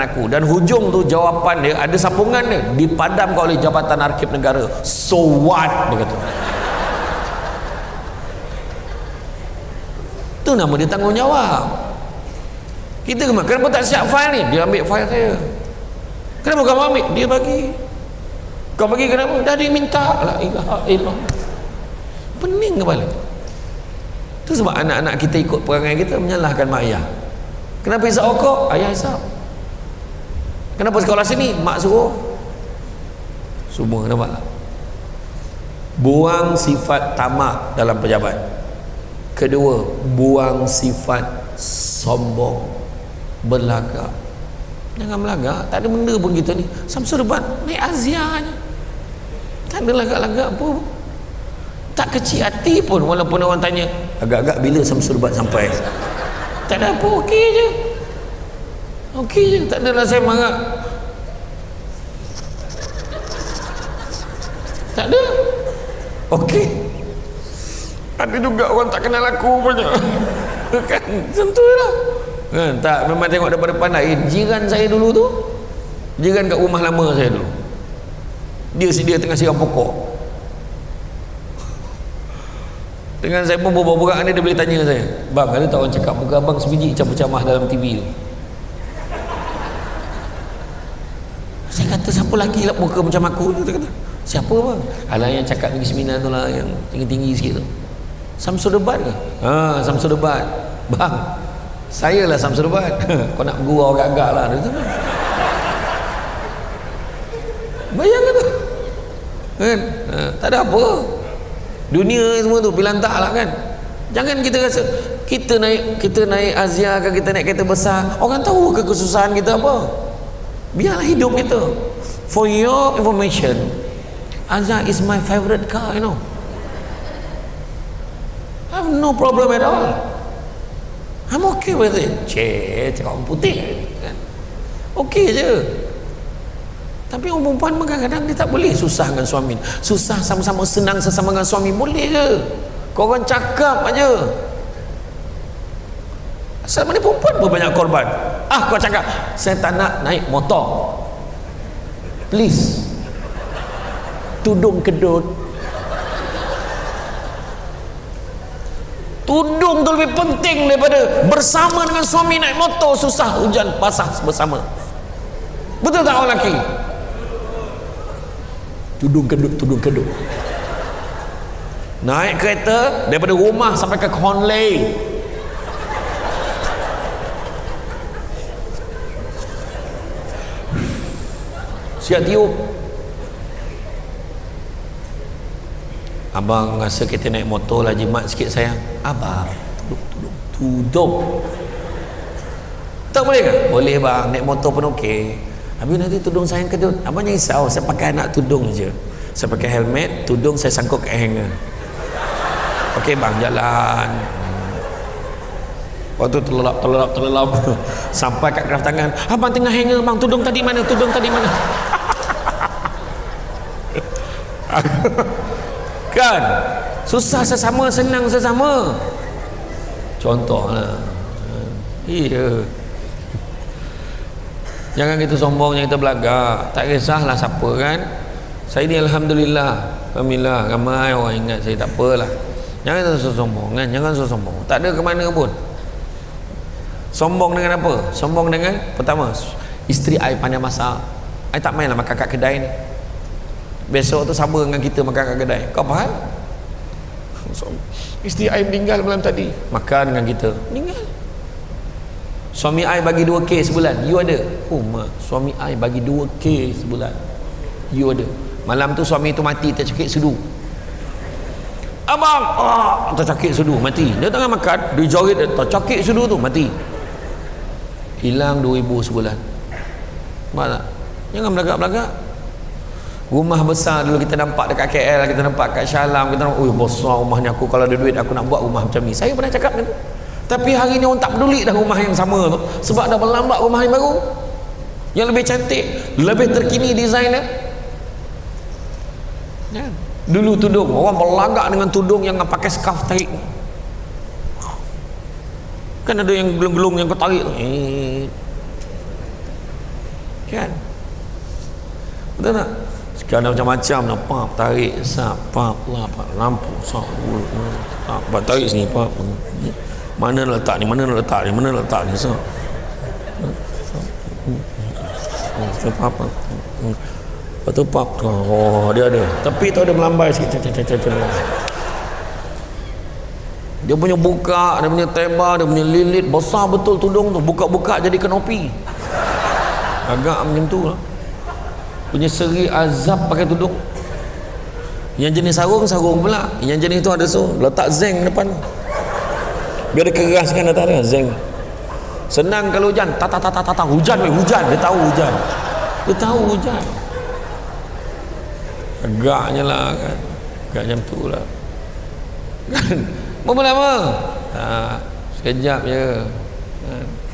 Speaker 1: aku. Dan hujung tu jawapan dia ada sambungan dia, dipadamkan oleh Jabatan Arkib Negara. So what? Dia kata. Itu nama dia tanggungjawab. Kita kenapa tak siap file ni? Dia ambil file saya. Kenapa kamu ambil? Dia bagi. Kau bagi kenapa? Dah diminta. La ilaha illallah. Pening kepala. Itu sebab anak-anak kita ikut perangai kita menyalahkan mak ayah. Kenapa hisap rokok? Ayah hisap. Kenapa sekolah sini? Mak suruh. Semua nampak tak? Buang sifat tamak dalam pejabat. Kedua, buang sifat sombong, berlagak. Jangan melagak. Tak ada benda pun kita ni. Samsul Debat naik Azia je, tak ada lagak-lagak apa. Tak kecil hati pun, walaupun orang tanya agak-agak bila Samsul Debat sampai. Tak ada apa, okey je, okey je, tak adalah saya marah. Tak ada, okey. Ada juga orang tak kenal aku banyak. Kan tentulah kan, tak, memang tengok depan-depan lain. Jiran saya dulu tu, jiran kat rumah lama saya dulu, dia tengah siram pokok dengan saya pun berbual-bual ni. Dia boleh tanya saya, bang, ada tak orang cakap muka abang sebiji camah-camah dalam TV tu? Saya kata, siapa lagi lah muka macam aku tu? Dia kata, siapa bang? Alah, yang cakap Negeri Sembilan tu lah, yang tinggi-tinggi sikit tu. Samsul Debat ke? Ha, Samsul Debat. Bang, saya lah Samsul Debat. Kau nak gurau agak-agak lah. Dia tu, bayangkan tu kan? Tak ada apa, dunia semua tu pilihan tak lah kan. Jangan kita rasa kita naik Azia ke, kita naik kereta besar, orang tahu ke kesusahan kita apa? Biarlah hidup kita. For your information, Azia is my favorite car, you know. I have no problem at all. I'm okay with it. Cakap orang putih kan, okey je. Tapi orang perempuan kadang-kadang dia tak boleh susah dengan suami. Susah sama-sama, senang sesama dengan suami, boleh ke? Kau orang cakap aja. Asal mana perempuan pun banyak korban. Kau cakap, saya tak nak naik motor, please, tudung kedut. Tudung tu lebih penting daripada bersama dengan suami naik motor, susah hujan basah bersama. Betul tak orang lelaki? Tudung kedut. Naik kereta daripada rumah sampai ke Conley, siap tiup. Abang rasa kita naik motor lah, jimat sikit sayang. Abang, tudung. Tak boleh ke? Boleh bang, naik motor pun okey. Habis nanti tudung sayang kedut. Abang jangan risau, saya pakai anak tudung je. Saya pakai helmet, tudung saya sangkut kat hanger. Okey bang, jalan. Waktu terlelap sampai kat graf tangan, abang tengah hanger bang, tudung tadi mana? Kan? Susah sesama, senang sesama. Contohlah. Iya. Jangan kita sombong, jangan kita belagak. Tak kisahlah siapa kan. Saya ni alhamdulillah, ramai orang ingat saya, tak apalah. Jangan sombong kan, jangan sombong. Tak ada ke mana pun. Sombong dengan apa? Sombong dengan, pertama, isteri I pandai masak. I tak main lah makan kat kedai ni. Besok tu sama dengan kita makan kat kedai. Kau faham? Isteri I meninggal malam tadi, makan dengan kita, meninggal. Suami I bagi 2K sebulan, you ada? Oh mak, suami I bagi 2K sebulan, you ada? Malam tu suami tu mati tercekik sedu. Abang, tercekik sedu, mati. Dia tengah makan, dia joget, tercekik sedu tu, mati. Hilang 2,000 sebulan. Faham tak? Jangan belagak-belagak. Rumah besar dulu kita nampak dekat KL, kita nampak kat Shah Alam, kita nampak, besar rumah ni, aku kalau ada duit aku nak buat rumah macam ni. Saya pernah cakap macam tu. Tapi hari ni orang tak peduli dah rumah yang sama tu, sebab dah berlambak rumah yang baru, yang lebih cantik, lebih terkini desainnya. Ya. Dulu tudung, orang berlagak dengan tudung yang pakai scarf tarik. Kan ada yang gelung-gelung yang kau tarik tu. Kan? Betul tak? Sekarang macam-macam nak pap, tarik, sap, pap, lapak, lampu, sap, tarik sini, pap. Mana letak ni, mana letak ni, sap. Lepas tu pap, oh dia ada. Tepi tu ada melambai sikit. Dia punya buka, dia punya tembak, dia punya lilit besar betul tudung tu. Buka-buka jadi kanopi. Agak macam tu lah. Punya seri azab pakai tudung. Yang jenis sarung pula. Yang jenis tu ada letak zeng depan. Biar dia keraskan atas dia, zeng. Senang kalau hujan, hujan weh, hujan. Dia tahu hujan. Agaknya lah kan. Agak macam tu lah. Kan? Berapa lama? Sekejap je.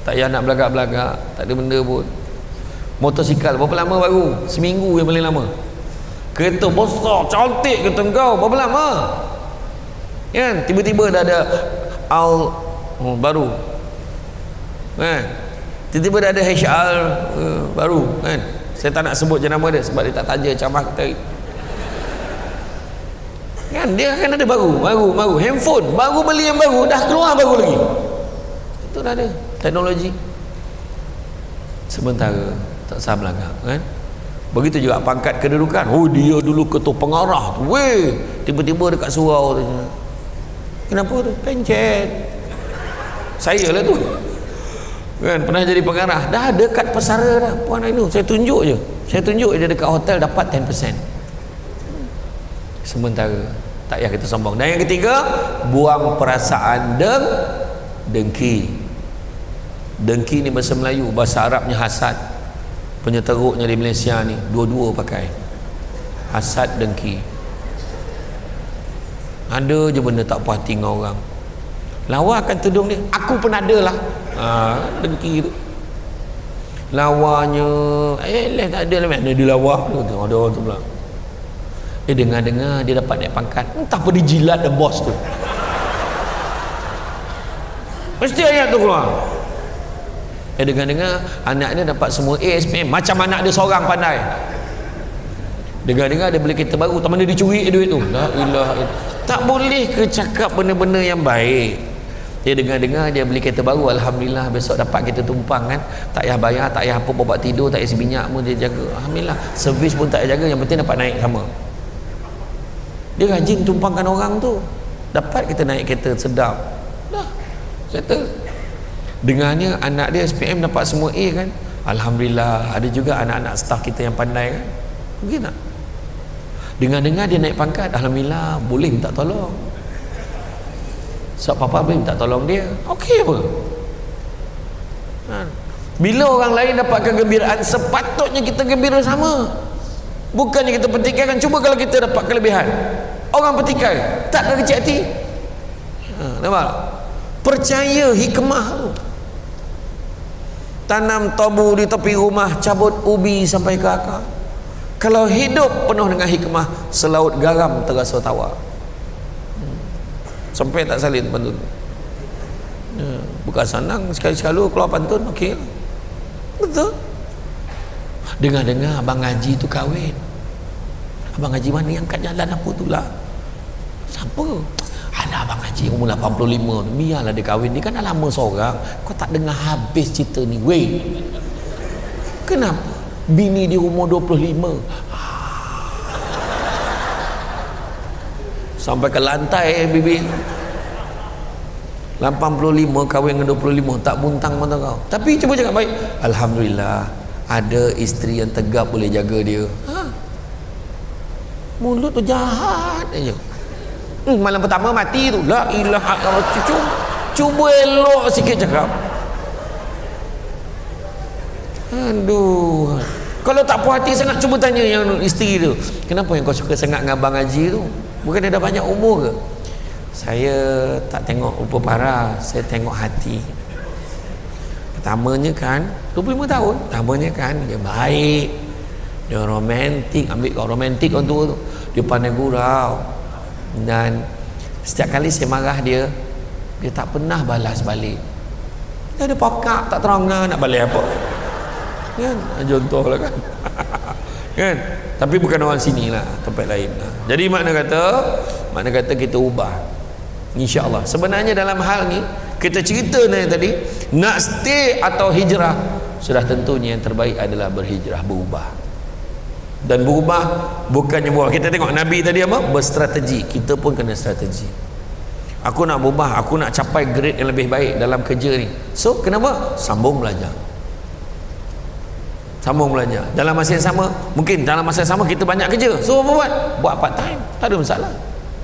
Speaker 1: Tak payah nak belagak-belagak. Tak ada benda pun. Motosikal berapa lama baru? Seminggu yang paling lama. Kereta besar cantik kereta kau berapa lama? Kan? Tiba-tiba dah ada baru. Kan? Tiba-tiba dah ada HR baru kan? Saya tak nak sebut je nama dia sebab dia tak taja camah kita. Kan dia akan ada baru handphone baru beli yang baru dah keluar baru lagi. Itu dah ada teknologi. Sementara tak sah belagak kan. Begitu juga pangkat kedudukan. Oh dia dulu ketua pengarah tu. Weh, tiba-tiba dekat surau tu. Kenapa tu? Pencet. Saya lah tu. Kan pernah jadi pengarah. Dah dekat pesara dah. Puan Ainu, saya tunjuk je dia dekat hotel dapat 10%. Sementara tak payah kita sombong. Dan yang ketiga, buang perasaan dengki. Dengki ni bahasa Melayu, bahasa Arabnya hasad. Penyeteruknya di Malaysia ni dua-dua pakai. Hasad, dengki. Ada je benda tak puas hati dengan orang. Lawakan tudung dia. Aku pun ada lah. Dengki tu. Lawanya tak ada lah. Mana dia lawa tu. Ada tu pula. Dengar-dengar dia dapat naik pangkat. Entah apa dijilat dah bos tu. Mesti ayat tu keluar. Dengar-dengar anak dia dapat semua A SPM. Macam anak dia seorang pandai. Dengar-dengar dia beli kereta baru. Tak mana dia curi duit tu. La ilaha illallah. Tak boleh ke cakap benda-benda yang baik. Dia dengar-dengar dia beli kereta baru. Alhamdulillah besok dapat kereta tumpang kan. Tak payah bayar, tak payah apa bawa tidur, tak payah minyak pun dia jaga. Alhamdulillah. Servis pun tak payah jaga. Yang penting dapat naik sama. Dia rajin tumpangkan orang tu. Dapat kita naik kereta sedap. Dah. Settle. Dengarnya anak dia SPM dapat semua A kan. Alhamdulillah. Ada juga anak-anak staff kita yang pandai kan. Mungkin tak? Dengar-dengar dia naik pangkat. Alhamdulillah. Boleh minta tolong. Sebab papa boleh minta tolong dia. Okey apa? Bila orang lain dapatkan kegembiraan, sepatutnya kita gembira sama. Bukannya kita petikaikan. Cuba kalau kita dapat kelebihan, orang petikai, tak kecil hati. Nampak? Percaya hikmah tu. Tanam tabu di tepi rumah, cabut ubi sampai ke akar. Kalau hidup penuh dengan hikmah, selaut garam terasa tawar. Sampai tak salin pantun. Bukan senang sekali-sekala keluar pantun. Okey, betul. Dengar-dengar Abang Haji tu kahwin. Abang Haji mana yang kat jalan apa tu lah? Siapa? Alah Abang Haji umur 85 tu. Biarlah dia kahwin. Dia kan dah lama seorang. Kau tak dengar habis cerita ni. Weh, kenapa? Bini dia umur 25. Sampai ke lantai bibi. 85 kahwin dengan 25. Tak buntang mata kau. Tapi cuba cakap baik. Alhamdulillah ada isteri yang tegap boleh jaga dia. Mulut tu jahat aja. Malam pertama mati tu. La ilaha illallah. Cuba elok sikit cakap. Aduh. Kalau tak puas hati sangat, cuba tanya yang isteri tu. Kenapa yang kau suka sangat dengan Abang Haji tu? Bukan dia dah banyak umur ke? Saya tak tengok rupa parah, saya tengok hati. Pertamanya kan 25 tahun. Pertamanya kan dia baik, dia romantik. Ambil kau romantik orang tua tu, dia pandai gurau. Dan setiap kali saya marah dia, dia tak pernah balas balik. Dia ada pakak, tak terang nak balik apa kan. Contohlah kan. Kan? Tapi bukan orang sini lah, tempat lain lah. Jadi makna kata kita ubah, insya-Allah. Sebenarnya dalam hal ni kita cerita ni tadi, nak stay atau hijrah, sudah tentunya yang terbaik adalah berhijrah, berubah. Dan berubah bukannya berubah. Kita tengok Nabi tadi apa? Berstrategi. Kita pun kena strategi. Aku nak berubah, aku nak capai grade yang lebih baik dalam kerja ni. So kenapa? Sambung belajar. Sambung belajar. Dalam masa yang sama, mungkin dalam masa yang sama kita banyak kerja. So apa buat? Buat part time. Tak ada masalah.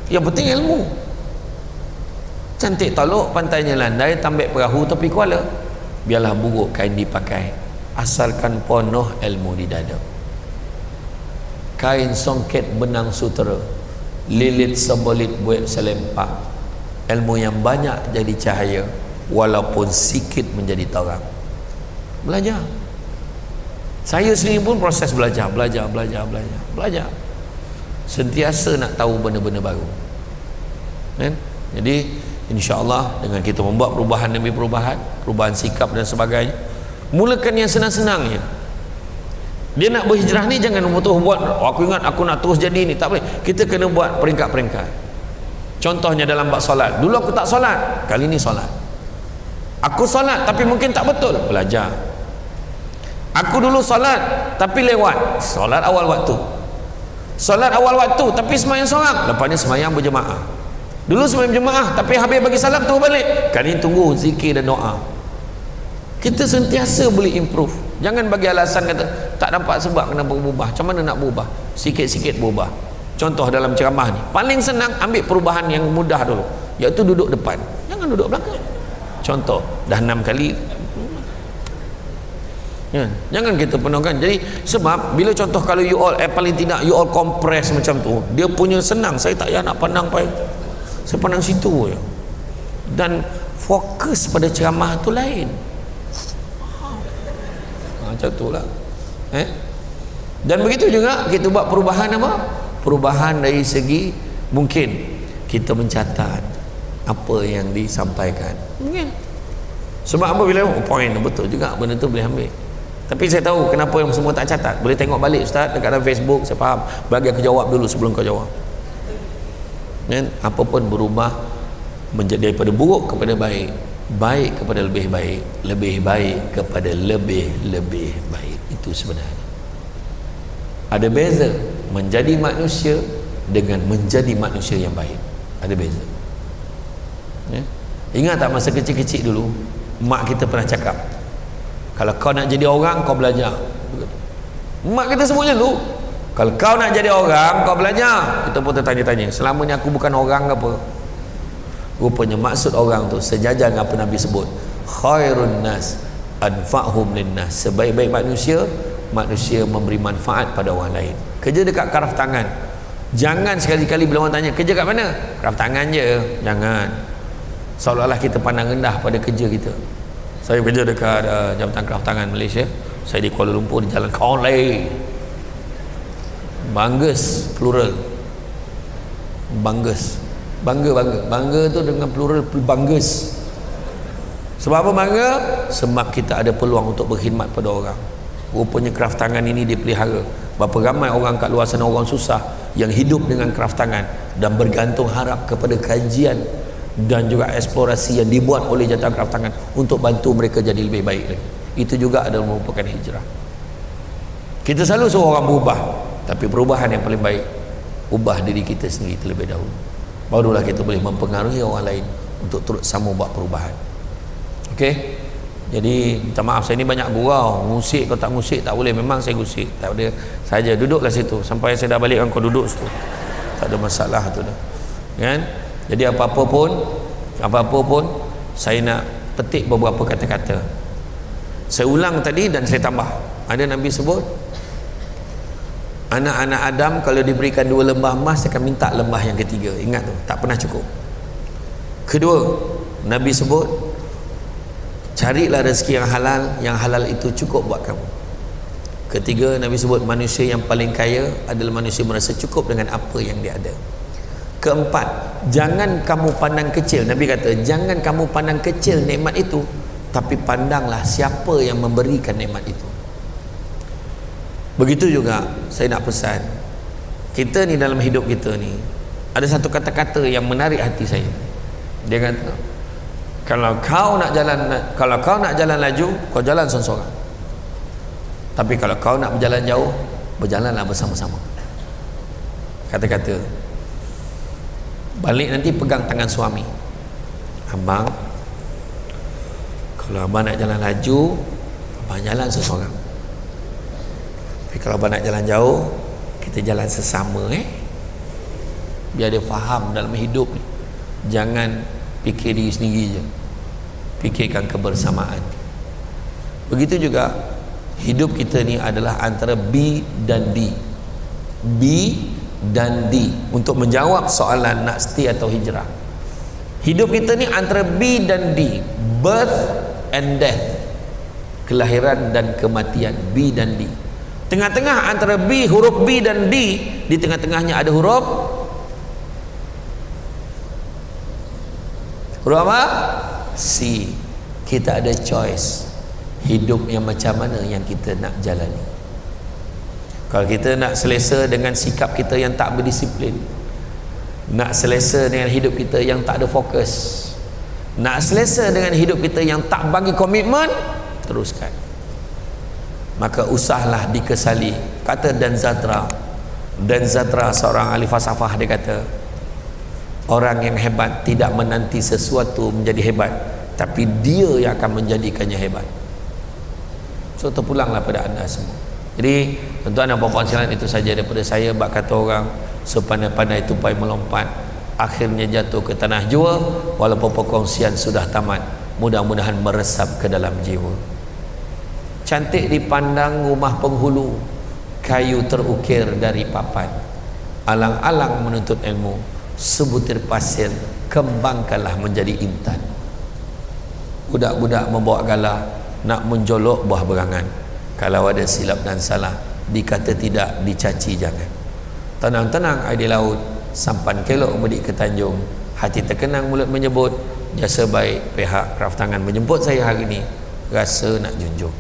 Speaker 1: Yang penting ilmu. Cantik tolok, pantainya landai, tambik perahu tepi kuala. Biarlah buruk kain dipakai, asalkan penuh ilmu di dada. Kain songket benang sutera, lilit sebelit buat selempak. Ilmu yang banyak jadi cahaya, walaupun sikit menjadi terang. Belajar. Saya sendiri pun proses belajar. Sentiasa nak tahu benda-benda baru. Kan? Jadi insya-Allah dengan kita membuat perubahan demi perubahan sikap dan sebagainya, mulakan yang senang-senangnya. Dia nak berhijrah ni jangan terus buat, aku ingat aku nak terus jadi ni, tak boleh. Kita kena buat peringkat-peringkat. Contohnya dalam bab solat, dulu aku tak solat, kali ni solat. Aku solat tapi mungkin tak betul, belajar. Aku dulu solat tapi lewat, solat awal waktu. Solat awal waktu tapi semayang seorang, lepas ni semayang berjemaah. Dulu semayang berjemaah tapi habis bagi salam terus balik, kali ni tunggu zikir dan doa. Kita sentiasa boleh improve. Jangan bagi alasan kata tak nampak sebab kenapa berubah. Macam mana nak berubah? Sikit-sikit berubah. Contoh dalam ceramah ni, paling senang ambil perubahan yang mudah dulu, iaitu duduk depan, jangan duduk belakang. Contoh dah 6 kali ya, jangan kita penuhkan. Jadi sebab bila contoh kalau you all paling tidak you all compress macam tu, dia punya senang. Saya tak payah nak pandang saya pandang situ je. Dan fokus pada ceramah tu lain. Macam tu lah. Dan begitu juga kita buat perubahan apa? Perubahan dari segi mungkin kita mencatat apa yang disampaikan. Mungkin sebab apa bila point betul juga benda tu boleh ambil. Tapi saya tahu kenapa yang semua tak catat. Boleh tengok balik Ustaz dekat dalam Facebook, saya faham. Bagi aku jawab dulu sebelum kau jawab. Dan apa pun berubah menjadi daripada buruk kepada baik, baik kepada lebih baik, lebih baik kepada lebih baik. Itu sebenarnya. Ada beza menjadi manusia dengan menjadi manusia yang baik. Ada beza. Ya? Ingat tak masa kecil-kecil dulu mak kita pernah cakap, kalau kau nak jadi orang kau belajar. Mak kita semuanya dulu, kalau kau nak jadi orang kau belajar. Kita pun tertanya-tanya, selama ni aku bukan orang ke apa? Rupanya maksud orang tu sejajar dengan apa Nabi sebut, khairun nas anfa'hum linnas. Sebaik-baik manusia, manusia memberi manfaat pada orang lain. Kerja dekat karaf tangan, jangan sekali-kali bila orang tanya kerja kat mana, karaf tangan je. Jangan seolah-olah kita pandang rendah pada kerja kita. Saya kerja dekat Jabatan Karaf Tangan Malaysia. Saya di Kuala Lumpur di Jalan Kaolai. Bangges plural. Bangges. Bangga tu dengan plural bangges. Sebab apa bangga? Sebab kita ada peluang untuk berkhidmat pada orang. Rupanya kraft tangan ini dipelihara. Berapa ramai orang kat luar sana, orang susah yang hidup dengan kraft tangan dan bergantung harap kepada kajian dan juga eksplorasi yang dibuat oleh Jabatan Kraft Tangan untuk bantu mereka jadi lebih baik lagi. Itu juga adalah merupakan hijrah. Kita selalu suruh orang berubah, tapi perubahan yang paling baik, ubah diri kita sendiri terlebih dahulu. Barulah kita boleh mempengaruhi orang lain untuk turut sama buat perubahan. Okey? Jadi minta maaf, saya ni banyak gurau. Ngusik kau tak ngusik tak boleh. Memang saya ngusik, tak ada saja. Duduk kat situ sampai saya dah balik, kau duduk situ. Tak ada masalah tu dah. Kan? Jadi apa-apa pun saya nak petik beberapa kata-kata. Saya ulang tadi dan saya tambah. Ada Nabi sebut, anak-anak Adam kalau diberikan 2 lembah emas akan minta lembah yang ketiga. Ingat tu, tak pernah cukup. Kedua, Nabi sebut, carilah rezeki yang halal itu cukup buat kamu. Ketiga, Nabi sebut manusia yang paling kaya adalah manusia merasa cukup dengan apa yang dia ada. Keempat, jangan kamu pandang kecil. Nabi kata, jangan kamu pandang kecil nikmat itu, tapi pandanglah siapa yang memberikan nikmat itu. Begitu juga saya nak pesan, kita ni dalam hidup kita ni ada satu kata-kata yang menarik hati saya. Dia kata, kalau kau nak jalan laju, kau jalan seorang-seorang. Tapi kalau kau nak berjalan jauh, berjalanlah bersama-sama. Kata-kata balik nanti pegang tangan suami, abang, kalau abang nak jalan laju, abang jalan seseorang. Tapi kalau abang nak jalan jauh, kita jalan sesama, biar dia faham dalam hidup ni. Jangan fikir diri sendiri je, fikirkan kebersamaan. Begitu juga hidup kita ni adalah antara B dan D. B dan D. Untuk menjawab soalan nak stay atau hijrah, hidup kita ni antara B dan D, birth and death, kelahiran dan kematian. B dan D. Tengah-tengah antara B, huruf B dan D, di tengah-tengahnya ada huruf apa? C. Kita ada choice hidup yang macam mana yang kita nak jalani. Kalau kita nak selesa dengan sikap kita yang tak berdisiplin, nak selesa dengan hidup kita yang tak ada fokus, nak selesa dengan hidup kita yang tak bagi komitmen, teruskan. Maka usahlah dikesali. Kata Dan Zadra seorang ahli falsafah, dia kata orang yang hebat tidak menanti sesuatu menjadi hebat, tapi dia yang akan menjadikannya hebat. So terpulanglah pada anda semua. Jadi tuan-tuan dan puan-puan sekalian, itu saja daripada saya. Bak kata orang, sepandai-pandai tupai melompat, akhirnya jatuh ke tanah jua. Walaupun perkongsian sudah tamat, mudah-mudahan meresap ke dalam jiwa. Cantik dipandang rumah penghulu, kayu terukir dari papan. Alang-alang menuntut ilmu, sebutir pasir kembangkanlah menjadi intan. Budak-budak membawa galah, nak menjolok buah berangan. Kalau ada silap dan salah, dikata tidak, dicaci jangan. Tenang-tenang air di laut, sampan kelok medik ke Tanjung. Hati terkenang mulut menyebut, jasa baik pihak raftangan menjemput saya hari ini, rasa nak junjung.